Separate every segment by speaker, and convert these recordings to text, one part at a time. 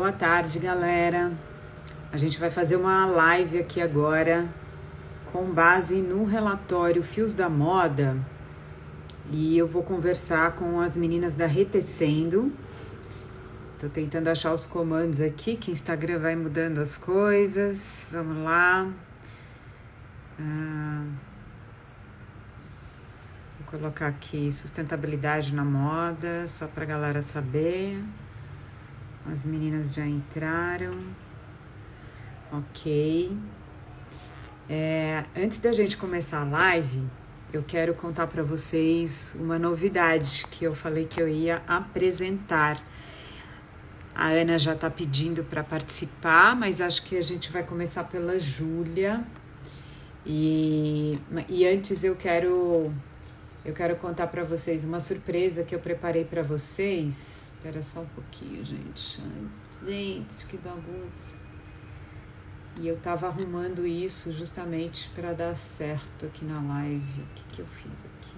Speaker 1: Boa tarde, galera. A gente vai fazer uma live aqui agora com base no relatório Fios da Moda e eu vou conversar com as meninas da Retecendo. Tô tentando achar os comandos aqui, que o Instagram vai mudando as coisas. Vamos lá. Vou colocar aqui sustentabilidade na moda, só pra galera saber. As meninas já entraram. Ok. Antes da gente começar a live, eu quero contar para vocês uma novidade que eu falei que eu ia apresentar. A Ana já está pedindo para participar, mas acho que a gente vai começar pela Júlia. E antes eu quero contar para vocês uma surpresa que eu preparei para vocês. Espera só um pouquinho, gente. Ai, gente, que bagunça. E eu tava arrumando isso justamente para dar certo aqui na live. O que eu fiz aqui?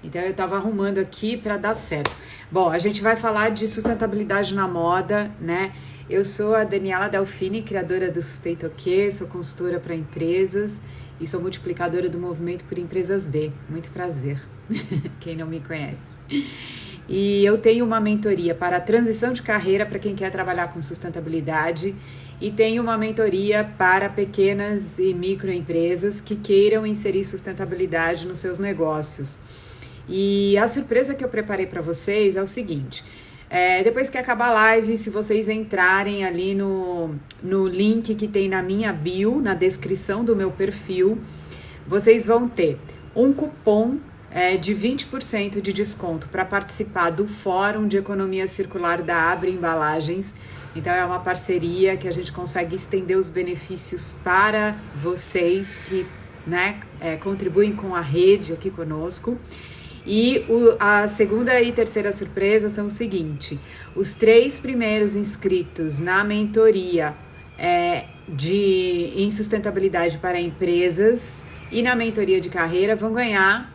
Speaker 1: Então eu tava arrumando aqui para dar certo. Bom, a gente vai falar de sustentabilidade na moda, né? Eu sou a Daniela Delfini, criadora do Sustenta o Quê? Sou consultora para empresas e sou multiplicadora do Movimento por Empresas B. Muito prazer, quem não me conhece. E eu tenho uma mentoria para a transição de carreira para quem quer trabalhar com sustentabilidade e tenho uma mentoria para pequenas e microempresas que queiram inserir sustentabilidade nos seus negócios. E a surpresa que eu preparei para vocês é o seguinte: depois que acabar a live, se vocês entrarem ali no link que tem na minha bio, na descrição do meu perfil, vocês vão ter um cupom de 20% de desconto para participar do Fórum de Economia Circular da Abre Embalagens. Então é uma parceria que a gente consegue estender os benefícios para vocês que contribuem com a rede aqui conosco. E a segunda e terceira surpresa são o seguinte: os 3 primeiros inscritos na mentoria em sustentabilidade para empresas e na mentoria de carreira vão ganhar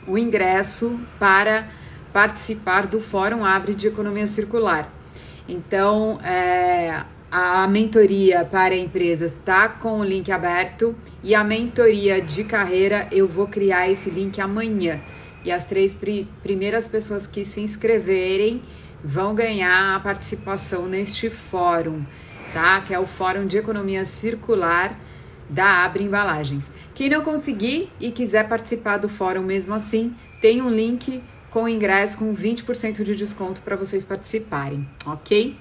Speaker 1: o ingresso para participar do Fórum Abre de Economia Circular. Então, a mentoria para empresas está com o link aberto e a mentoria de carreira eu vou criar esse link amanhã. E as 3 primeiras pessoas que se inscreverem vão ganhar a participação neste fórum, tá? Que é o Fórum de Economia Circular da Abre Embalagens. Quem não conseguir e quiser participar do fórum mesmo assim, tem um link com ingresso com 20% de desconto para vocês participarem, ok?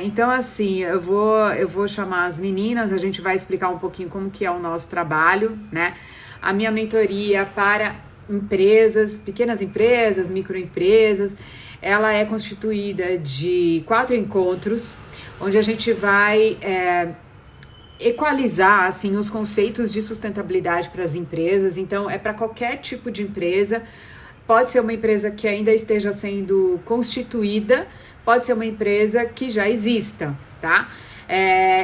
Speaker 1: Então, assim, eu vou chamar as meninas, a gente vai explicar um pouquinho como que é o nosso trabalho, né? A minha mentoria para empresas, pequenas empresas, microempresas, ela é constituída de 4 encontros, onde a gente vai equalizar assim, os conceitos de sustentabilidade para as empresas. Então, é para qualquer tipo de empresa. Pode ser uma empresa que ainda esteja sendo constituída, pode ser uma empresa que já exista, tá?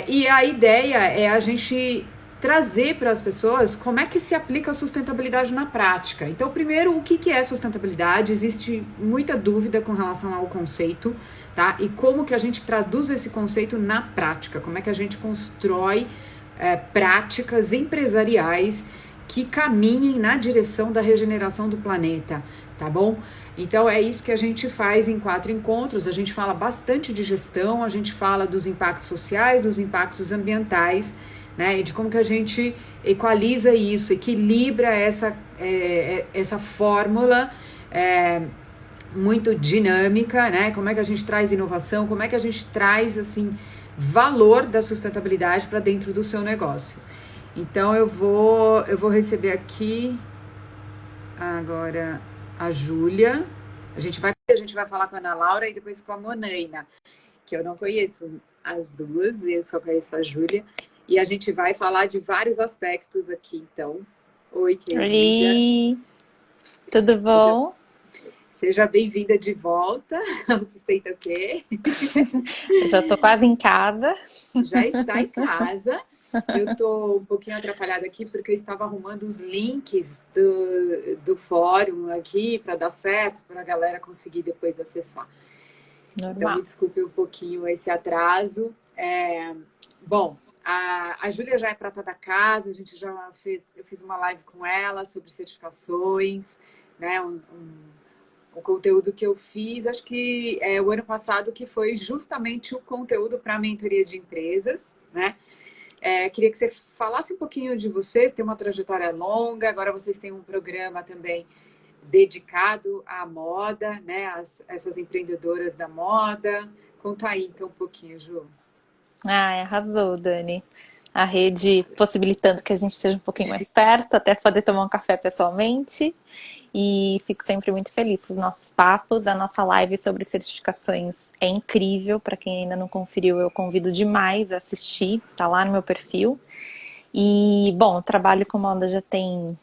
Speaker 1: E a ideia é a gente trazer para as pessoas como é que se aplica a sustentabilidade na prática. Então, primeiro, o que é sustentabilidade? Existe muita dúvida com relação ao conceito, tá? E como que a gente traduz esse conceito na prática? Como é que a gente constrói práticas empresariais que caminhem na direção da regeneração do planeta, tá bom? Então, é isso que a gente faz em 4 encontros. A gente fala bastante de gestão, a gente fala dos impactos sociais, dos impactos ambientais, né, e de como que a gente equaliza isso, equilibra essa fórmula muito dinâmica, né? Como é que a gente traz inovação, como é que a gente traz assim valor da sustentabilidade para dentro do seu negócio. Então eu vou receber aqui agora a Júlia. A gente vai falar com a Ana Laura e depois com a Monaina, que eu não conheço as duas, eu só conheço a Júlia. E a gente vai falar de vários aspectos aqui, então. Oi, querida.
Speaker 2: Oi, tudo bom?
Speaker 1: Seja bem-vinda de volta ao Sustenta o Quê?
Speaker 2: Eu já tô quase em casa.
Speaker 1: Já está em casa. Eu tô um pouquinho atrapalhada aqui porque eu estava arrumando os links do fórum aqui para dar certo, para a galera conseguir depois acessar. Então, me
Speaker 2: Normal.
Speaker 1: desculpe um pouquinho esse atraso. Bom, a Júlia já é prata da casa, a gente já fez, eu fiz uma live com ela sobre certificações, né? O conteúdo que eu fiz, acho que é o ano passado, que foi justamente o conteúdo para a mentoria de empresas, né? Queria que você falasse um pouquinho de vocês, tem uma trajetória longa, agora vocês têm um programa também dedicado à moda, né? Essas empreendedoras da moda. Conta aí então um pouquinho, Ju.
Speaker 2: Ai, arrasou, Dani. A rede possibilitando que a gente esteja um pouquinho mais perto, até poder tomar um café pessoalmente. E fico sempre muito feliz com os nossos papos. A nossa live sobre certificações é incrível. Para quem ainda não conferiu, eu convido demais a assistir. Tá lá no meu perfil. E, bom, trabalho com moda já tem,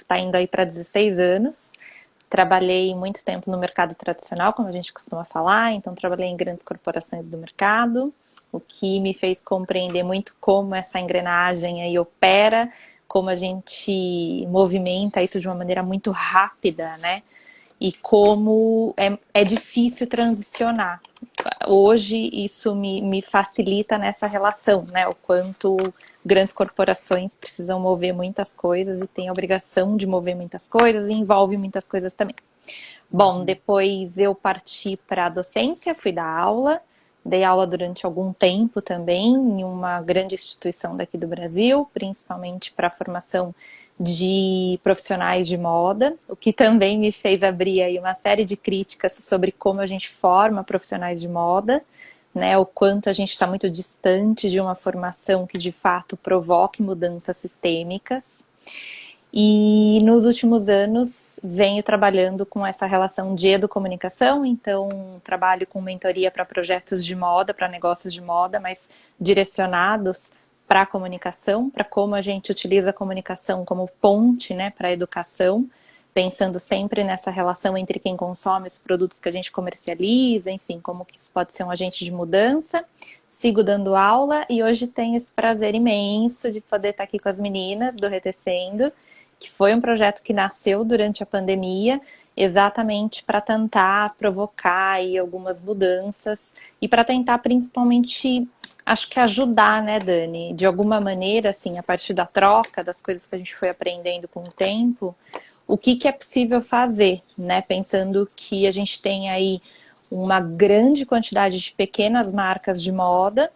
Speaker 2: tá indo aí para 16 anos. Trabalhei muito tempo no mercado tradicional, como a gente costuma falar, então trabalhei em grandes corporações do mercado, o que me fez compreender muito como essa engrenagem aí opera, como a gente movimenta isso de uma maneira muito rápida, né? E como é difícil transicionar. Hoje isso me facilita nessa relação, né? O quanto grandes corporações precisam mover muitas coisas e têm a obrigação de mover muitas coisas e envolve muitas coisas também. Bom, depois eu parti para a docência, fui dar aula, dei aula durante algum tempo também em uma grande instituição daqui do Brasil, principalmente para a formação de profissionais de moda, o que também me fez abrir aí uma série de críticas sobre como a gente forma profissionais de moda, né, o quanto a gente está muito distante de uma formação que de fato provoque mudanças sistêmicas. E nos últimos anos venho trabalhando com essa relação de educomunicação, então trabalho com mentoria para projetos de moda, para negócios de moda, mas direcionados para a comunicação, para como a gente utiliza a comunicação como ponte, né, para a educação, pensando sempre nessa relação entre quem consome os produtos que a gente comercializa, enfim, como que isso pode ser um agente de mudança. Sigo dando aula e hoje tenho esse prazer imenso de poder estar aqui com as meninas do Retecendo, que foi um projeto que nasceu durante a pandemia, exatamente para tentar provocar aí algumas mudanças e para tentar principalmente, acho que ajudar, né, Dani, de alguma maneira, assim, a partir da troca, das coisas que a gente foi aprendendo com o tempo, o que que é possível fazer, né, pensando que a gente tem aí uma grande quantidade de pequenas marcas de moda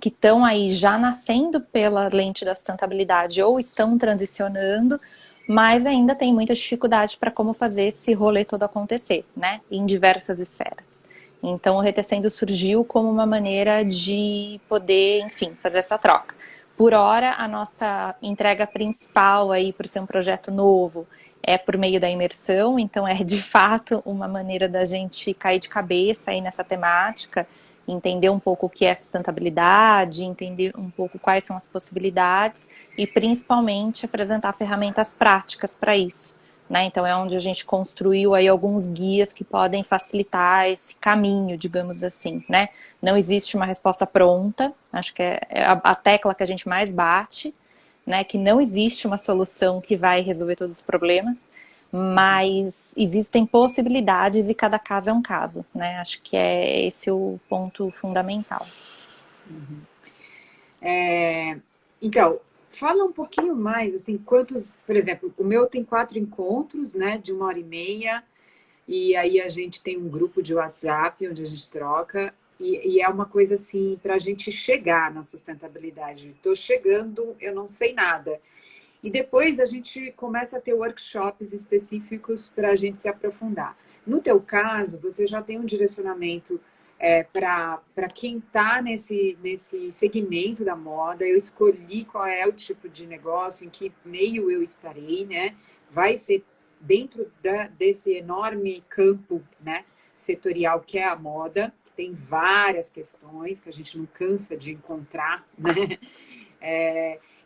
Speaker 2: que estão aí já nascendo pela lente da sustentabilidade ou estão transicionando, mas ainda tem muita dificuldade para como fazer esse rolê todo acontecer, né? Em diversas esferas. Então o Retecendo surgiu como uma maneira de poder, enfim, fazer essa troca. Por hora, a nossa entrega principal aí, por ser um projeto novo, é por meio da imersão, então é de fato uma maneira da gente cair de cabeça aí nessa temática, entender um pouco o que é sustentabilidade, entender um pouco quais são as possibilidades e principalmente apresentar ferramentas práticas para isso. Né? Então é onde a gente construiu aí alguns guias que podem facilitar esse caminho, digamos assim, né? Não existe uma resposta pronta, acho que é a tecla que a gente mais bate, né? Que não existe uma solução que vai resolver todos os problemas, mas existem possibilidades e cada caso é um caso, né? Acho que é esse o ponto fundamental.
Speaker 1: Então, fala um pouquinho mais, assim, quantos, por exemplo, o meu tem 4 encontros, né, de 1h30, e aí a gente tem um grupo de WhatsApp onde a gente troca, e é uma coisa assim, para a gente chegar na sustentabilidade. Estou chegando, eu não sei nada. E depois a gente começa a ter workshops específicos para a gente se aprofundar. No teu caso, você já tem um direcionamento para quem está nesse segmento da moda. Eu escolhi qual é o tipo de negócio, em que meio eu estarei, né? Vai ser dentro desse enorme campo, né, setorial que é a moda, que tem várias questões que a gente não cansa de encontrar, né?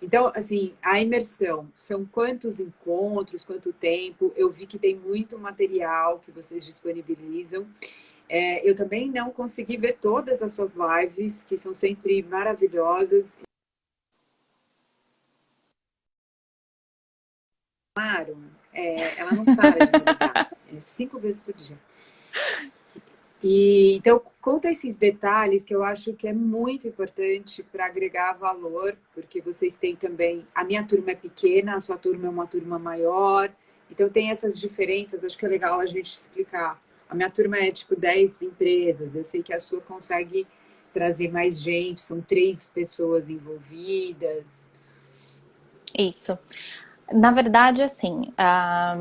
Speaker 1: Então, assim, a imersão, são quantos encontros, quanto tempo? Eu vi que tem muito material que vocês disponibilizam. Eu também não consegui ver todas as suas lives, que são sempre maravilhosas. Amaro, ela não para de grudar, 5 vezes por dia. E, então, conta esses detalhes que eu acho que é muito importante para agregar valor, porque vocês têm também. A minha turma é pequena, a sua turma é uma turma maior, então tem essas diferenças. Acho que é legal a gente explicar. A minha turma é tipo 10 empresas, eu sei que a sua consegue trazer mais gente, são 3 pessoas envolvidas.
Speaker 2: Isso. Na verdade, assim, a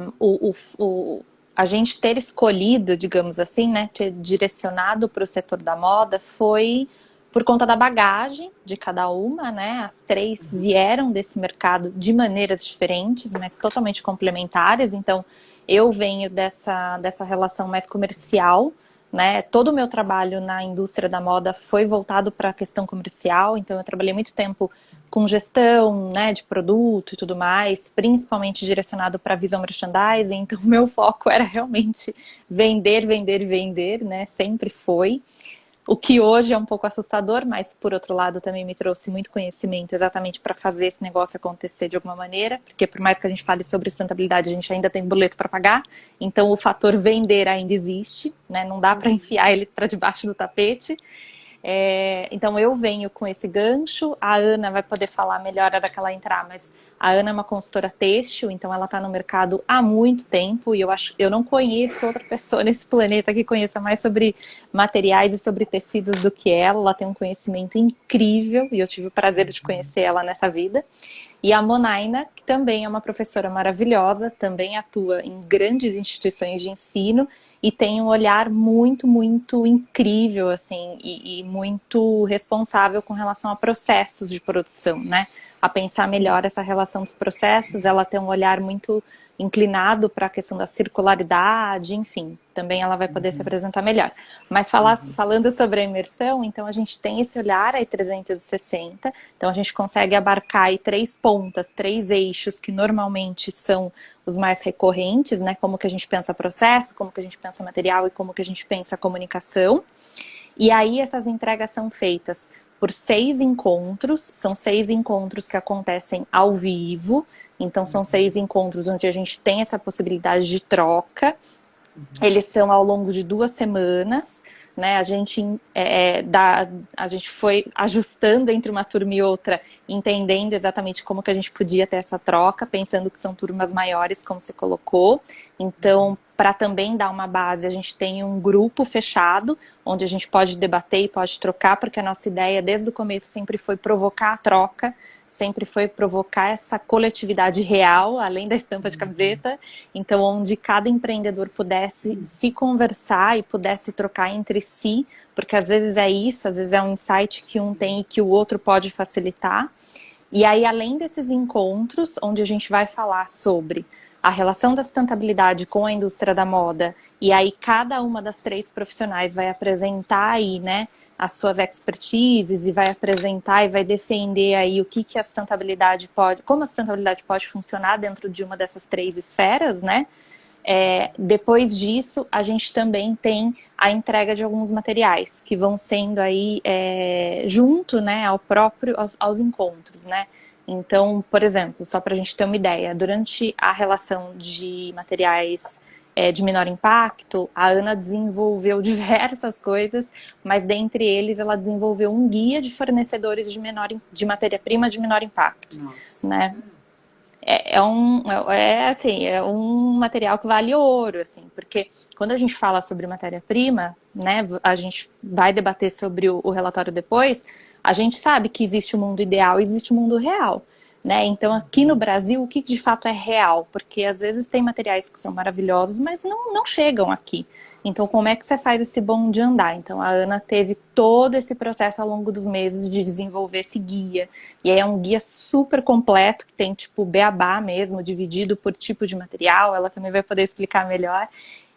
Speaker 2: gente ter escolhido, digamos assim, né, ter direcionado para o setor da moda foi por conta da bagagem de cada uma, né? As 3 vieram desse mercado de maneiras diferentes, mas totalmente complementares. Então, eu venho dessa relação mais comercial, né? Todo o meu trabalho na indústria da moda foi voltado para a questão comercial, então eu trabalhei muito tempo com gestão, né, de produto e tudo mais, principalmente direcionado para visual merchandising, então meu foco era realmente vender, vender e vender, né, sempre foi. O que hoje é um pouco assustador, mas por outro lado também me trouxe muito conhecimento exatamente para fazer esse negócio acontecer de alguma maneira, porque por mais que a gente fale sobre sustentabilidade, a gente ainda tem boleto para pagar, então o fator vender ainda existe, né? Não dá para enfiar ele para debaixo do tapete. Então eu venho com esse gancho, a Ana vai poder falar melhor a hora que ela entrar, mas a Ana é uma consultora têxtil, então ela está no mercado há muito tempo e eu não conheço outra pessoa nesse planeta que conheça mais sobre materiais e sobre tecidos do que ela tem um conhecimento incrível e eu tive o prazer de conhecer ela nessa vida. E a Monaina, que também é uma professora maravilhosa, também atua em grandes instituições de ensino e tem um olhar muito, muito incrível, assim, e muito responsável com relação a processos de produção, né? A pensar melhor essa relação dos processos, ela tem um olhar muito inclinado para a questão da circularidade, enfim, também ela vai poder se apresentar melhor. Mas falando sobre a imersão, então a gente tem esse olhar aí 360, então a gente consegue abarcar aí 3 pontas, 3 eixos que normalmente são os mais recorrentes, né? Como que a gente pensa processo, como que a gente pensa material e como que a gente pensa comunicação. E aí essas entregas são feitas por 6 encontros, são 6 encontros que acontecem ao vivo, então são 6 encontros onde a gente tem essa possibilidade de troca. Eles são ao longo de 2 semanas, né? A gente foi ajustando entre uma turma e outra, entendendo exatamente como que a gente podia ter essa troca, pensando que são turmas maiores, como você colocou. Então, para também dar uma base, a gente tem um grupo fechado, onde a gente pode debater e pode trocar, porque a nossa ideia desde o começo sempre foi provocar a troca, sempre foi provocar essa coletividade real, além da estampa de camiseta, então onde cada empreendedor pudesse se conversar e pudesse trocar entre si, porque às vezes é isso, às vezes é um insight que um tem e que o outro pode facilitar. E aí, além desses encontros, onde a gente vai falar sobre a relação da sustentabilidade com a indústria da moda, e aí cada uma das 3 profissionais vai apresentar aí, né, as suas expertises e vai apresentar e vai defender aí o que a sustentabilidade pode, como a sustentabilidade pode funcionar dentro de uma dessas 3 esferas, né? Depois disso, a gente também tem a entrega de alguns materiais que vão sendo aí junto, né, aos encontros, né? Então, por exemplo, só para a gente ter uma ideia, durante a relação de materiais de menor impacto, a Ana desenvolveu diversas coisas, mas dentre eles ela desenvolveu um guia de fornecedores de matéria-prima de menor impacto.
Speaker 1: Nossa.
Speaker 2: Né? É um material que vale ouro, assim, porque quando a gente fala sobre matéria-prima, né, a gente vai debater sobre o relatório depois, a gente sabe que existe o mundo ideal e existe o mundo real. Né? Então, aqui no Brasil, o que de fato é real? Porque às vezes tem materiais que são maravilhosos, mas não chegam aqui. Então, como é que você faz esse bom de andar? Então, a Ana teve todo esse processo ao longo dos meses de desenvolver esse guia. E aí é um guia super completo, que tem tipo beabá mesmo, dividido por tipo de material. Ela também vai poder explicar melhor.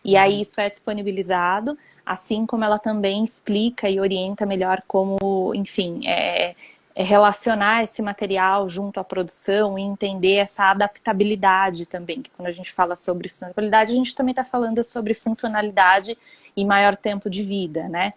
Speaker 2: E aí isso é disponibilizado, assim como ela também explica e orienta melhor como, enfim, relacionar esse material junto à produção e entender essa adaptabilidade também, que quando a gente fala sobre sustentabilidade, a gente também está falando sobre funcionalidade e maior tempo de vida, né?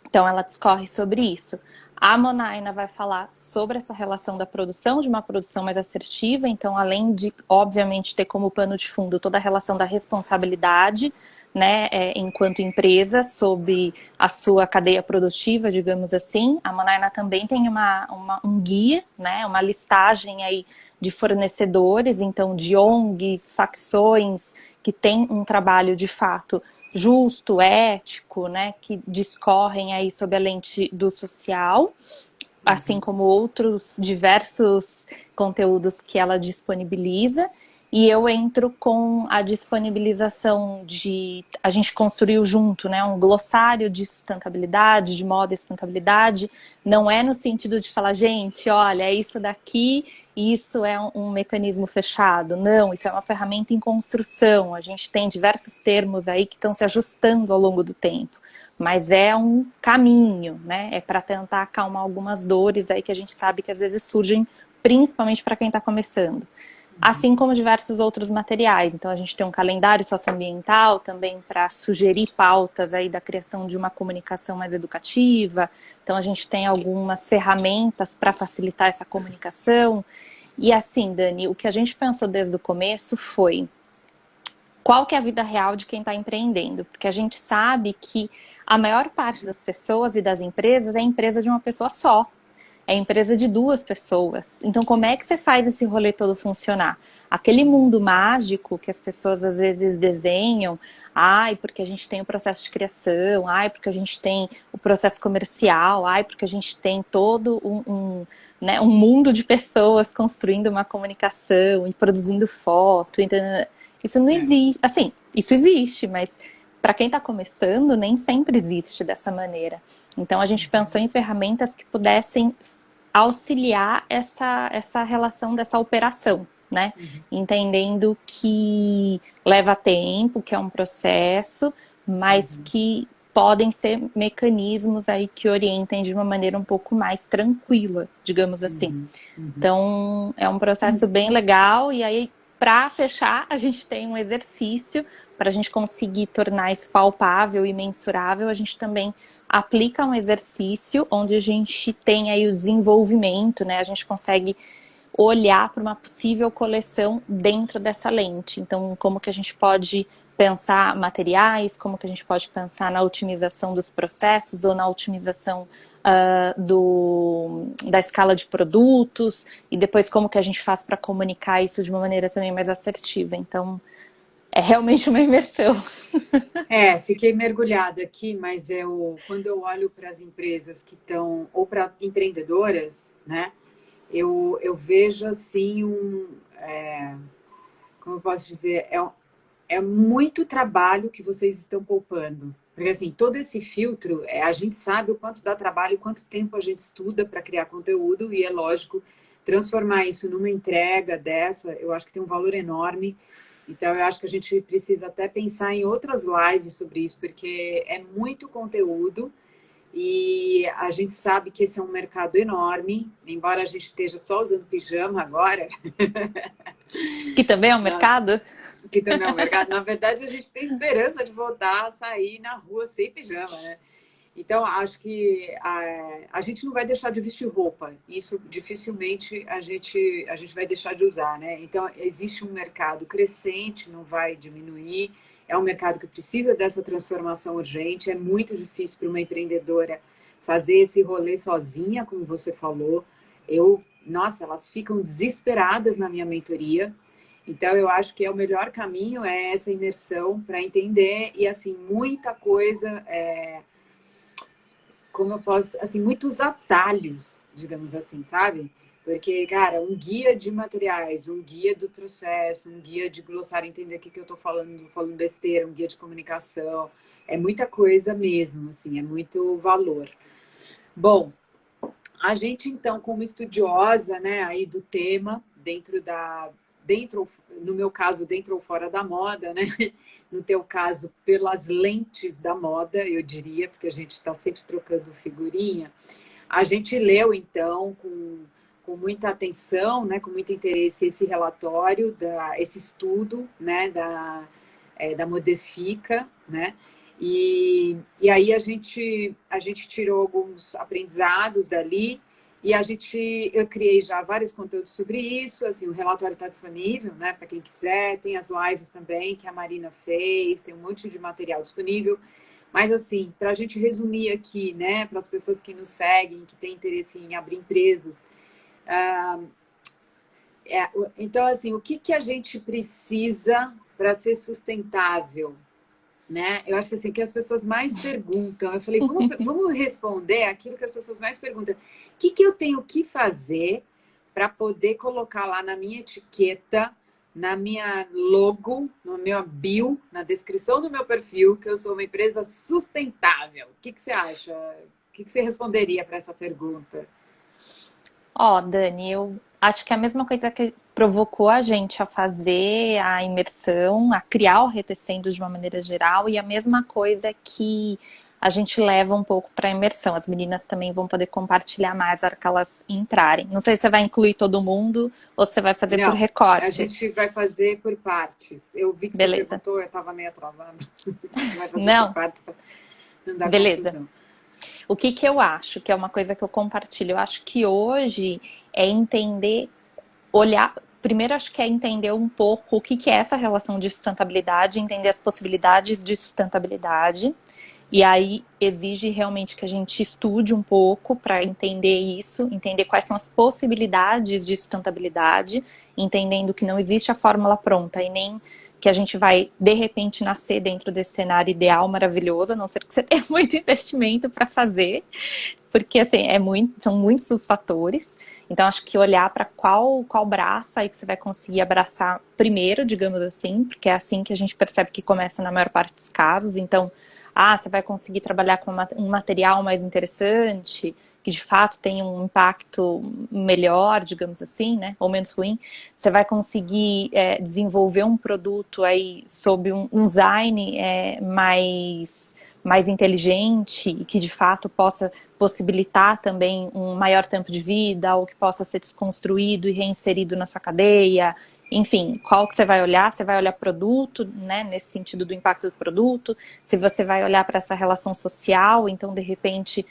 Speaker 2: Então ela discorre sobre isso. A Monaina vai falar sobre essa relação da produção, de uma produção mais assertiva, então além de, obviamente, ter como pano de fundo toda a relação da responsabilidade, né, enquanto empresa, sobre a sua cadeia produtiva, digamos assim, a Monaina também tem um guia, né, uma listagem aí de fornecedores, então de ONGs, facções, que tem um trabalho de fato justo, ético, né, que discorrem aí sob a lente do social, assim como outros diversos conteúdos que ela disponibiliza. E eu entro com a disponibilização de... A gente construiu junto, né, um glossário de sustentabilidade, de moda e sustentabilidade. Não é no sentido de falar, gente, olha, é isso daqui, isso é um mecanismo fechado. Não, isso é uma ferramenta em construção. A gente tem diversos termos aí que estão se ajustando ao longo do tempo. Mas é um caminho, né? É para tentar acalmar algumas dores aí que a gente sabe que às vezes surgem, principalmente para quem está começando. Assim como diversos outros materiais. Então a gente tem um calendário socioambiental também para sugerir pautas aí da criação de uma comunicação mais educativa. Então a gente tem algumas ferramentas para facilitar essa comunicação. E assim, Dani, o que a gente pensou desde o começo foi qual que é a vida real de quem está empreendendo, porque a gente sabe que a maior parte das pessoas e das empresas é empresa de uma pessoa só. É empresa de duas pessoas. Então, como é que você faz esse rolê todo funcionar? Aquele mundo mágico que as pessoas às vezes desenham, ai, porque a gente tem o processo de criação, ai, porque a gente tem o processo comercial, ai, porque a gente tem todo né, um mundo de pessoas construindo uma comunicação e produzindo foto. Entendeu? Isso não existe. Assim, isso existe, mas para quem está começando, nem sempre existe dessa maneira. Então, a gente pensou em ferramentas que pudessem auxiliar essa relação dessa operação, né? Entendendo que leva tempo, que é um processo, mas que podem ser mecanismos aí que orientem de uma maneira um pouco mais tranquila, digamos assim. Então, é um processo bem legal e aí, para fechar, a gente tem um exercício para a gente conseguir tornar isso palpável e mensurável. A gente também aplica um exercício onde a gente tem aí o desenvolvimento, né? A gente consegue olhar para uma possível coleção dentro dessa lente. Então, como que a gente pode pensar materiais, como que a gente pode pensar na otimização dos processos ou na otimização da escala de produtos e depois como que a gente faz para comunicar isso de uma maneira também mais assertiva. Então, é realmente uma imersão.
Speaker 1: Fiquei mergulhada aqui, mas quando eu olho para as empresas que estão, ou para empreendedoras, né, eu vejo assim como eu posso dizer, é muito trabalho que vocês estão poupando. Porque assim, todo esse filtro, a gente sabe o quanto dá trabalho e quanto tempo a gente estuda para criar conteúdo, e é lógico, transformar isso numa entrega dessa, eu acho que tem um valor enorme. Então, eu acho que a gente precisa até pensar em outras lives sobre isso, porque é muito conteúdo e a gente sabe que esse é um mercado enorme, embora a gente esteja só usando pijama agora.
Speaker 2: Que também é um mercado?
Speaker 1: Que também é um mercado. Na verdade, a gente tem esperança de voltar a sair na rua sem pijama, né? Então, acho que a gente não vai deixar de vestir roupa. Isso dificilmente a gente vai deixar de usar, né? Então, existe um mercado crescente, não vai diminuir. É um mercado que precisa dessa transformação urgente. É muito difícil para uma empreendedora fazer esse rolê sozinha, como você falou. Nossa, elas ficam desesperadas na minha mentoria. Então, eu acho que o melhor caminho é essa imersão para entender. E, assim, muita coisa... como eu posso, assim, muitos atalhos, digamos assim, sabe? Porque, cara, um guia de materiais, um guia do processo, um guia de glossário, entender o que eu tô falando besteira, um guia de comunicação, é muita coisa mesmo, assim, é muito valor. Bom, a gente, então, como estudiosa, né, aí do tema, no meu caso, dentro ou fora da moda, né? No teu caso, pelas lentes da moda, eu diria, porque a gente está sempre trocando figurinha. A gente leu, então, com muita atenção, né, com muito interesse, esse relatório, esse estudo, né, da Modifica, né? E aí a gente tirou alguns aprendizados dali e eu criei já vários conteúdos sobre isso, assim, o relatório está disponível, né, para quem quiser, tem as lives também que a Marina fez, tem um monte de material disponível, mas assim, para a gente resumir aqui, né, para as pessoas que nos seguem, que têm interesse em abrir empresas, ah, então assim, o que a gente precisa para ser sustentável? Né? Eu acho que assim, que as pessoas mais perguntam, eu falei, vamos responder aquilo que as pessoas mais perguntam. O que eu tenho que fazer para poder colocar lá na minha etiqueta, na minha logo, no meu bio, na descrição do meu perfil, que eu sou uma empresa sustentável? O que você acha? O que você responderia para essa pergunta?
Speaker 2: Ó, Dani, eu acho que é a mesma coisa que provocou a gente a fazer a imersão, a criar o Retecendo de uma maneira geral, e a mesma coisa que a gente leva um pouco para a imersão. As meninas também vão poder compartilhar mais na hora que elas entrarem. Não sei se você vai incluir todo mundo ou se você vai fazer por
Speaker 1: Não, a
Speaker 2: recortes.
Speaker 1: gente vai fazer por partes. Eu vi que você
Speaker 2: Beleza.
Speaker 1: perguntou, eu estava meio atrasada. Vai fazer por
Speaker 2: Não,
Speaker 1: partes para não dar
Speaker 2: beleza.
Speaker 1: confusão.
Speaker 2: O que que eu acho, que é uma coisa que eu compartilho? Eu acho que hoje é entender, olhar. Primeiro, acho que é entender um pouco o que que é essa relação de sustentabilidade, entender as possibilidades de sustentabilidade. E aí exige realmente que a gente estude um pouco para entender isso, entender quais são as possibilidades de sustentabilidade, entendendo que não existe a fórmula pronta e nem que a gente vai, de repente, nascer dentro desse cenário ideal, maravilhoso, a não ser que você tenha muito investimento para fazer, porque assim, são muitos os fatores. Então, acho que olhar para qual braço aí que você vai conseguir abraçar primeiro, digamos assim, porque é assim que a gente percebe que começa na maior parte dos casos. Então, você vai conseguir trabalhar com um material mais interessante, que de fato tem um impacto melhor, digamos assim, né, ou menos ruim. Você vai conseguir desenvolver um produto aí sob um design mais inteligente e que de fato possa possibilitar também um maior tempo de vida, ou que possa ser desconstruído e reinserido na sua cadeia. Enfim, qual que você vai olhar? Você vai olhar produto, né, nesse sentido do impacto do produto. Se você vai olhar para essa relação social, então de repente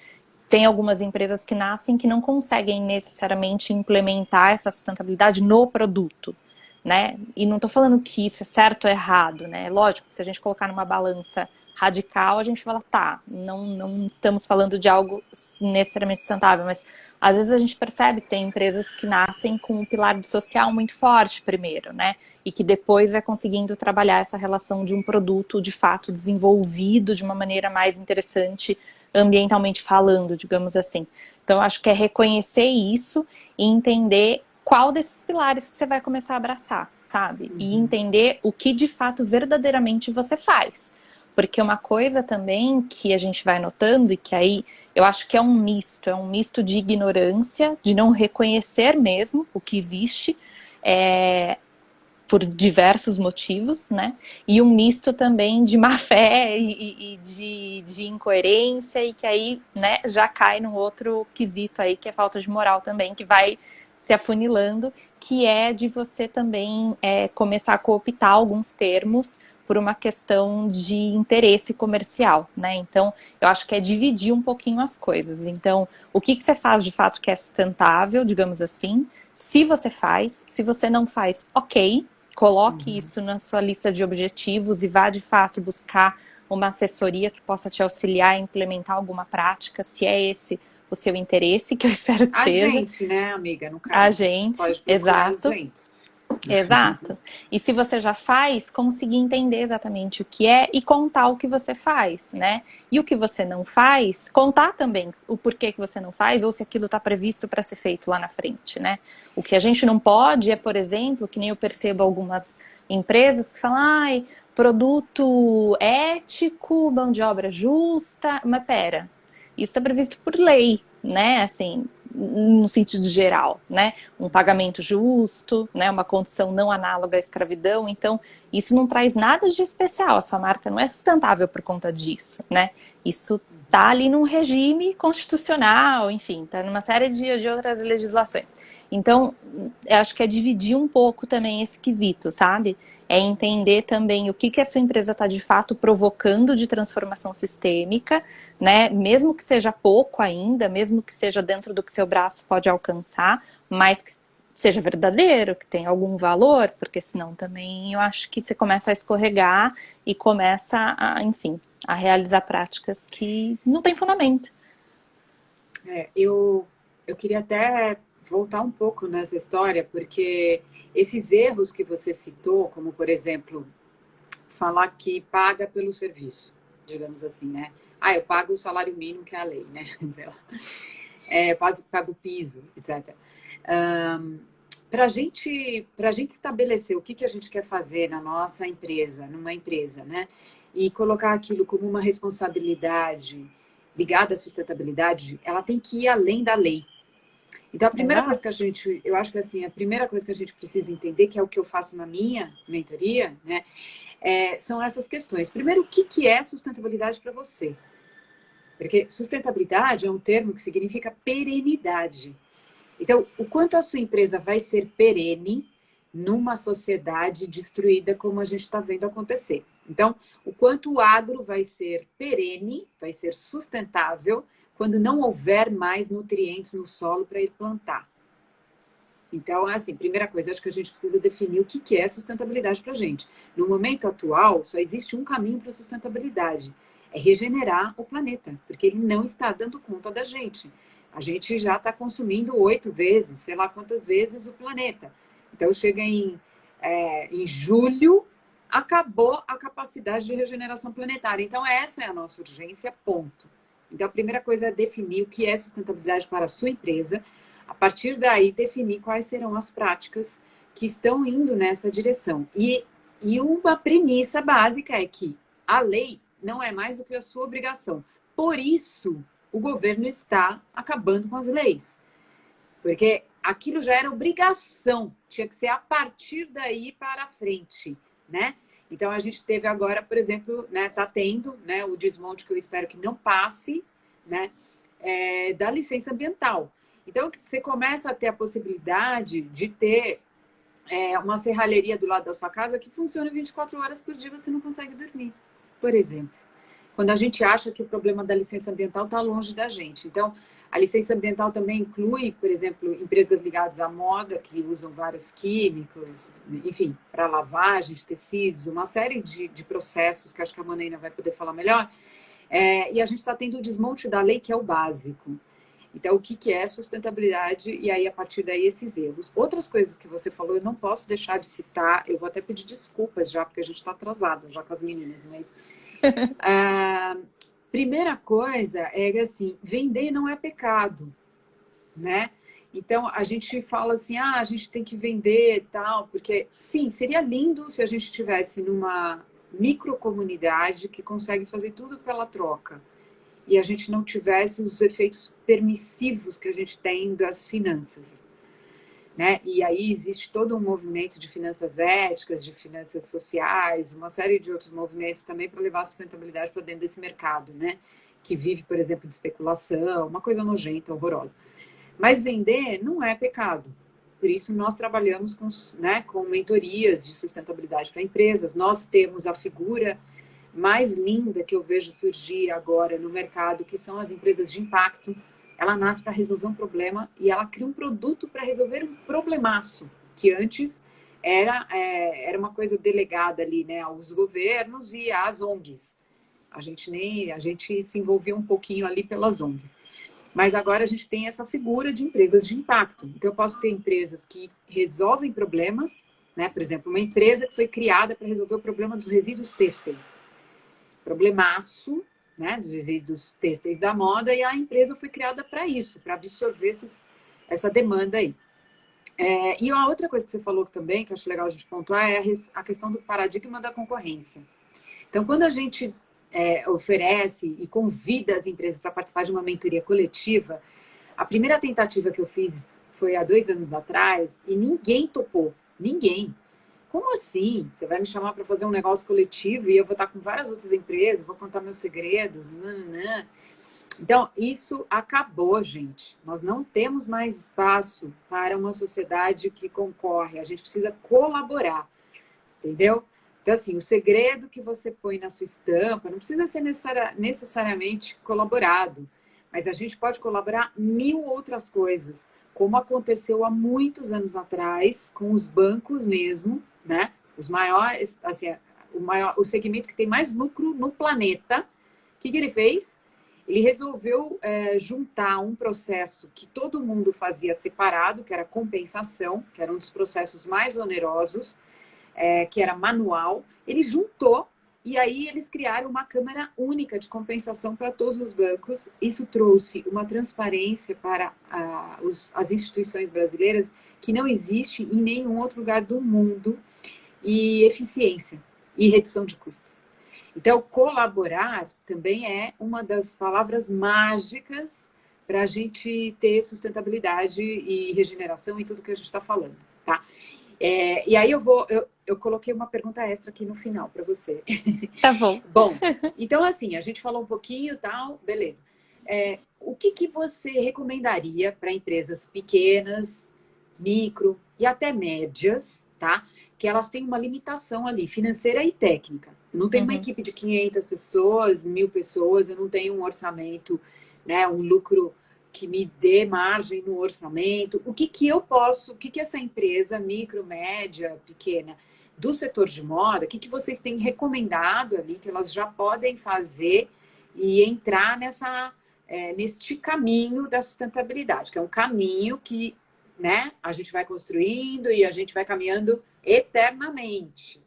Speaker 2: tem algumas empresas que nascem que não conseguem necessariamente implementar essa sustentabilidade no produto, né? E não estou falando que isso é certo ou errado, né? Lógico, se a gente colocar numa balança radical, a gente fala, tá, não estamos falando de algo necessariamente sustentável, mas às vezes a gente percebe que tem empresas que nascem com um pilar de social muito forte primeiro, né? E que depois vai conseguindo trabalhar essa relação de um produto de fato desenvolvido de uma maneira mais interessante ambientalmente falando, digamos assim. Então, eu acho que é reconhecer isso e entender qual desses pilares que você vai começar a abraçar, sabe? E entender o que de fato verdadeiramente você faz. Porque uma coisa também que a gente vai notando e que aí eu acho que é um misto de ignorância, de não reconhecer mesmo o que existe, por diversos motivos, né? E um misto também de má fé e de incoerência, e que aí, né, já cai num outro quesito aí, que é falta de moral também, que vai se afunilando, que é de você também começar a cooptar alguns termos por uma questão de interesse comercial, né? Então, eu acho que é dividir um pouquinho as coisas. Então, o que você faz de fato que é sustentável, digamos assim, se você faz, se você não faz, ok, coloque isso na sua lista de objetivos e vá de fato buscar uma assessoria que possa te auxiliar a implementar alguma prática, se é esse o seu interesse, que eu espero que
Speaker 1: A
Speaker 2: seja.
Speaker 1: gente, né, amiga, no
Speaker 2: A
Speaker 1: caso.
Speaker 2: gente,
Speaker 1: Pode procurar a
Speaker 2: exato.
Speaker 1: gente.
Speaker 2: Exato. E se você já faz, conseguir entender exatamente o que é e contar o que você faz, né? E o que você não faz, contar também o porquê que você não faz ou se aquilo está previsto para ser feito lá na frente, né? O que a gente não pode é, por exemplo, que nem eu percebo algumas empresas que falam, ai, produto ético, mão de obra justa, mas pera, isso está previsto por lei, né? Assim, no sentido geral, né? Um pagamento justo, né? Uma condição não análoga à escravidão. Então, isso não traz nada de especial. A sua marca não é sustentável por conta disso, né? Isso tá ali num regime constitucional, enfim, tá numa série de outras legislações. Então, eu acho que é dividir um pouco também esse quesito, sabe? é entender também o que a sua empresa está de fato provocando de transformação sistêmica, né? Mesmo que seja pouco ainda, mesmo que seja dentro do que seu braço pode alcançar, mas que seja verdadeiro, que tenha algum valor, porque senão também eu acho que você começa a escorregar e começa a, enfim, a realizar práticas que não têm fundamento.
Speaker 1: Eu queria até voltar um pouco nessa história, porque esses erros que você citou, como por exemplo, falar que paga pelo serviço, digamos assim, né? Ah, eu pago o salário mínimo, que é a lei, né? Sei lá. Pago o piso, etc. Para a gente estabelecer o que a gente quer fazer na nossa empresa, numa empresa, né? E colocar aquilo como uma responsabilidade ligada à sustentabilidade, ela tem que ir além da lei. Então, a primeira coisa que eu acho que assim, a primeira coisa que a gente precisa entender, que é o que eu faço na minha mentoria, né? São essas questões. Primeiro, o que é sustentabilidade para você? Porque sustentabilidade é um termo que significa perenidade. Então, o quanto a sua empresa vai ser perene numa sociedade destruída como a gente está vendo acontecer. Então, o quanto o agro vai ser perene, vai ser sustentável, quando não houver mais nutrientes no solo para ir plantar. Então, assim, primeira coisa, acho que a gente precisa definir o que é sustentabilidade para a gente. No momento atual, só existe um caminho para a sustentabilidade: é regenerar o planeta, porque ele não está dando conta da gente. A gente já está consumindo 8 vezes, sei lá quantas vezes, o planeta. Então, chega em julho, acabou a capacidade de regeneração planetária. Então, essa é a nossa urgência, ponto. Então, a primeira coisa é definir o que é sustentabilidade para a sua empresa. A partir daí, definir quais serão as práticas que estão indo nessa direção. E uma premissa básica é que a lei não é mais do que a sua obrigação. Por isso, o governo está acabando com as leis. Porque aquilo já era obrigação, tinha que ser a partir daí para frente, né? Então, a gente teve agora, por exemplo, né, tá tendo, né, o desmonte que eu espero que não passe, né, da licença ambiental. Então, você começa a ter a possibilidade de ter uma serralheria do lado da sua casa que funciona 24 horas por dia, você não consegue dormir, por exemplo. Quando a gente acha que o problema da licença ambiental está longe da gente. Então, a licença ambiental também inclui, por exemplo, empresas ligadas à moda, que usam vários químicos, enfim, para lavagem de tecidos, uma série de processos que acho que a Manaína vai poder falar melhor. E a gente está tendo o desmonte da lei, que é o básico. Então, o que é sustentabilidade? E aí, a partir daí, esses erros. Outras coisas que você falou, eu não posso deixar de citar, eu vou até pedir desculpas já, porque a gente está atrasado já com as meninas, mas... A primeira coisa é que, assim, vender não é pecado, né? Então, a gente fala assim, a gente tem que vender tal, porque, sim, seria lindo se a gente estivesse numa microcomunidade que consegue fazer tudo pela troca e a gente não tivesse os efeitos permissivos que a gente tem das finanças, né? E aí existe todo um movimento de finanças éticas, de finanças sociais, uma série de outros movimentos também para levar a sustentabilidade para dentro desse mercado, né? Que vive, por exemplo, de especulação, uma coisa nojenta, horrorosa. Mas vender não é pecado. Por isso, nós trabalhamos com mentorias de sustentabilidade para empresas. Nós temos a figura mais linda que eu vejo surgir agora no mercado, que são as empresas de impacto. Ela nasce para resolver um problema e ela cria um produto para resolver um problemaço, que antes era uma coisa delegada ali, né, aos governos e às ONGs. A gente se envolvia um pouquinho ali pelas ONGs. Mas agora a gente tem essa figura de empresas de impacto. Então, eu posso ter empresas que resolvem problemas, né? Por exemplo, uma empresa que foi criada para resolver o problema dos resíduos têxteis. Problemaço, né? Dos resíduos têxteis da moda, e a empresa foi criada para isso, para absorver essa demanda aí. E a outra coisa que você falou também, que eu acho legal a gente pontuar, é a questão do paradigma da concorrência. Então, quando a gente oferece e convida as empresas para participar de uma mentoria coletiva, a primeira tentativa que eu fiz foi há 2 anos atrás e ninguém topou. Ninguém. Como assim? Você vai me chamar para fazer um negócio coletivo e eu vou estar com várias outras empresas, vou contar meus segredos, nananã. Então, isso acabou, gente. Nós não temos mais espaço para uma sociedade que concorre. A gente precisa colaborar. entendeu? Então, assim, o segredo que você põe na sua estampa não precisa ser necessariamente colaborado, mas a gente pode colaborar mil outras coisas, como aconteceu há muitos anos atrás com os bancos mesmo, né? Os maiores, assim, o segmento que tem mais lucro no planeta. O que ele fez? Ele resolveu juntar um processo que todo mundo fazia separado, que era compensação, que era um dos processos mais onerosos, que era manual. Ele juntou e aí eles criaram uma câmara única de compensação para todos os bancos. Isso trouxe uma transparência para as instituições brasileiras que não existe em nenhum outro lugar do mundo, e eficiência e redução de custos. Então, colaborar também é uma das palavras mágicas para a gente ter sustentabilidade e regeneração em tudo que a gente está falando, tá? E aí eu coloquei uma pergunta extra aqui no final para você.
Speaker 2: Tá bom.
Speaker 1: Bom, então assim, a gente falou um pouquinho e tal, beleza. O que você recomendaria para empresas pequenas, micro e até médias, tá? Que elas têm uma limitação ali, financeira e técnica. Eu não tenho uma equipe de 500 pessoas, 1000 pessoas, eu não tenho um orçamento, né, um lucro que me dê margem no orçamento. O que eu posso, o que essa empresa, micro, média, pequena, do setor de moda, o que vocês têm recomendado ali, que elas já podem fazer e entrar neste caminho da sustentabilidade, que é um caminho que, né, a gente vai construindo e a gente vai caminhando eternamente.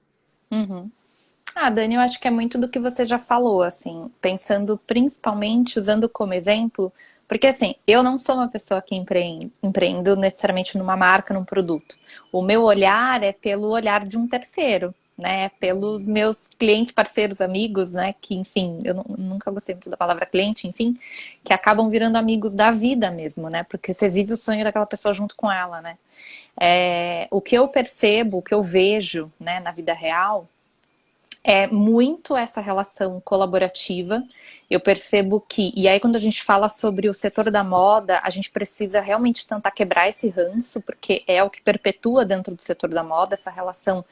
Speaker 2: Dani, eu acho que é muito do que você já falou, assim, pensando principalmente, usando como exemplo, porque assim, eu não sou uma pessoa que empreendo necessariamente numa marca, num produto. O meu olhar é pelo olhar de um terceiro, né? Pelos meus clientes, parceiros, amigos, né? Que, enfim, eu nunca gostei muito da palavra cliente, enfim, que acabam virando amigos da vida mesmo, né? Porque você vive o sonho daquela pessoa junto com ela, né? O que eu percebo, o que eu vejo, né, na vida real, é muito essa relação colaborativa. Eu percebo que, e aí quando a gente fala sobre o setor da moda, a gente precisa realmente tentar quebrar esse ranço, porque é o que perpetua dentro do setor da moda essa relação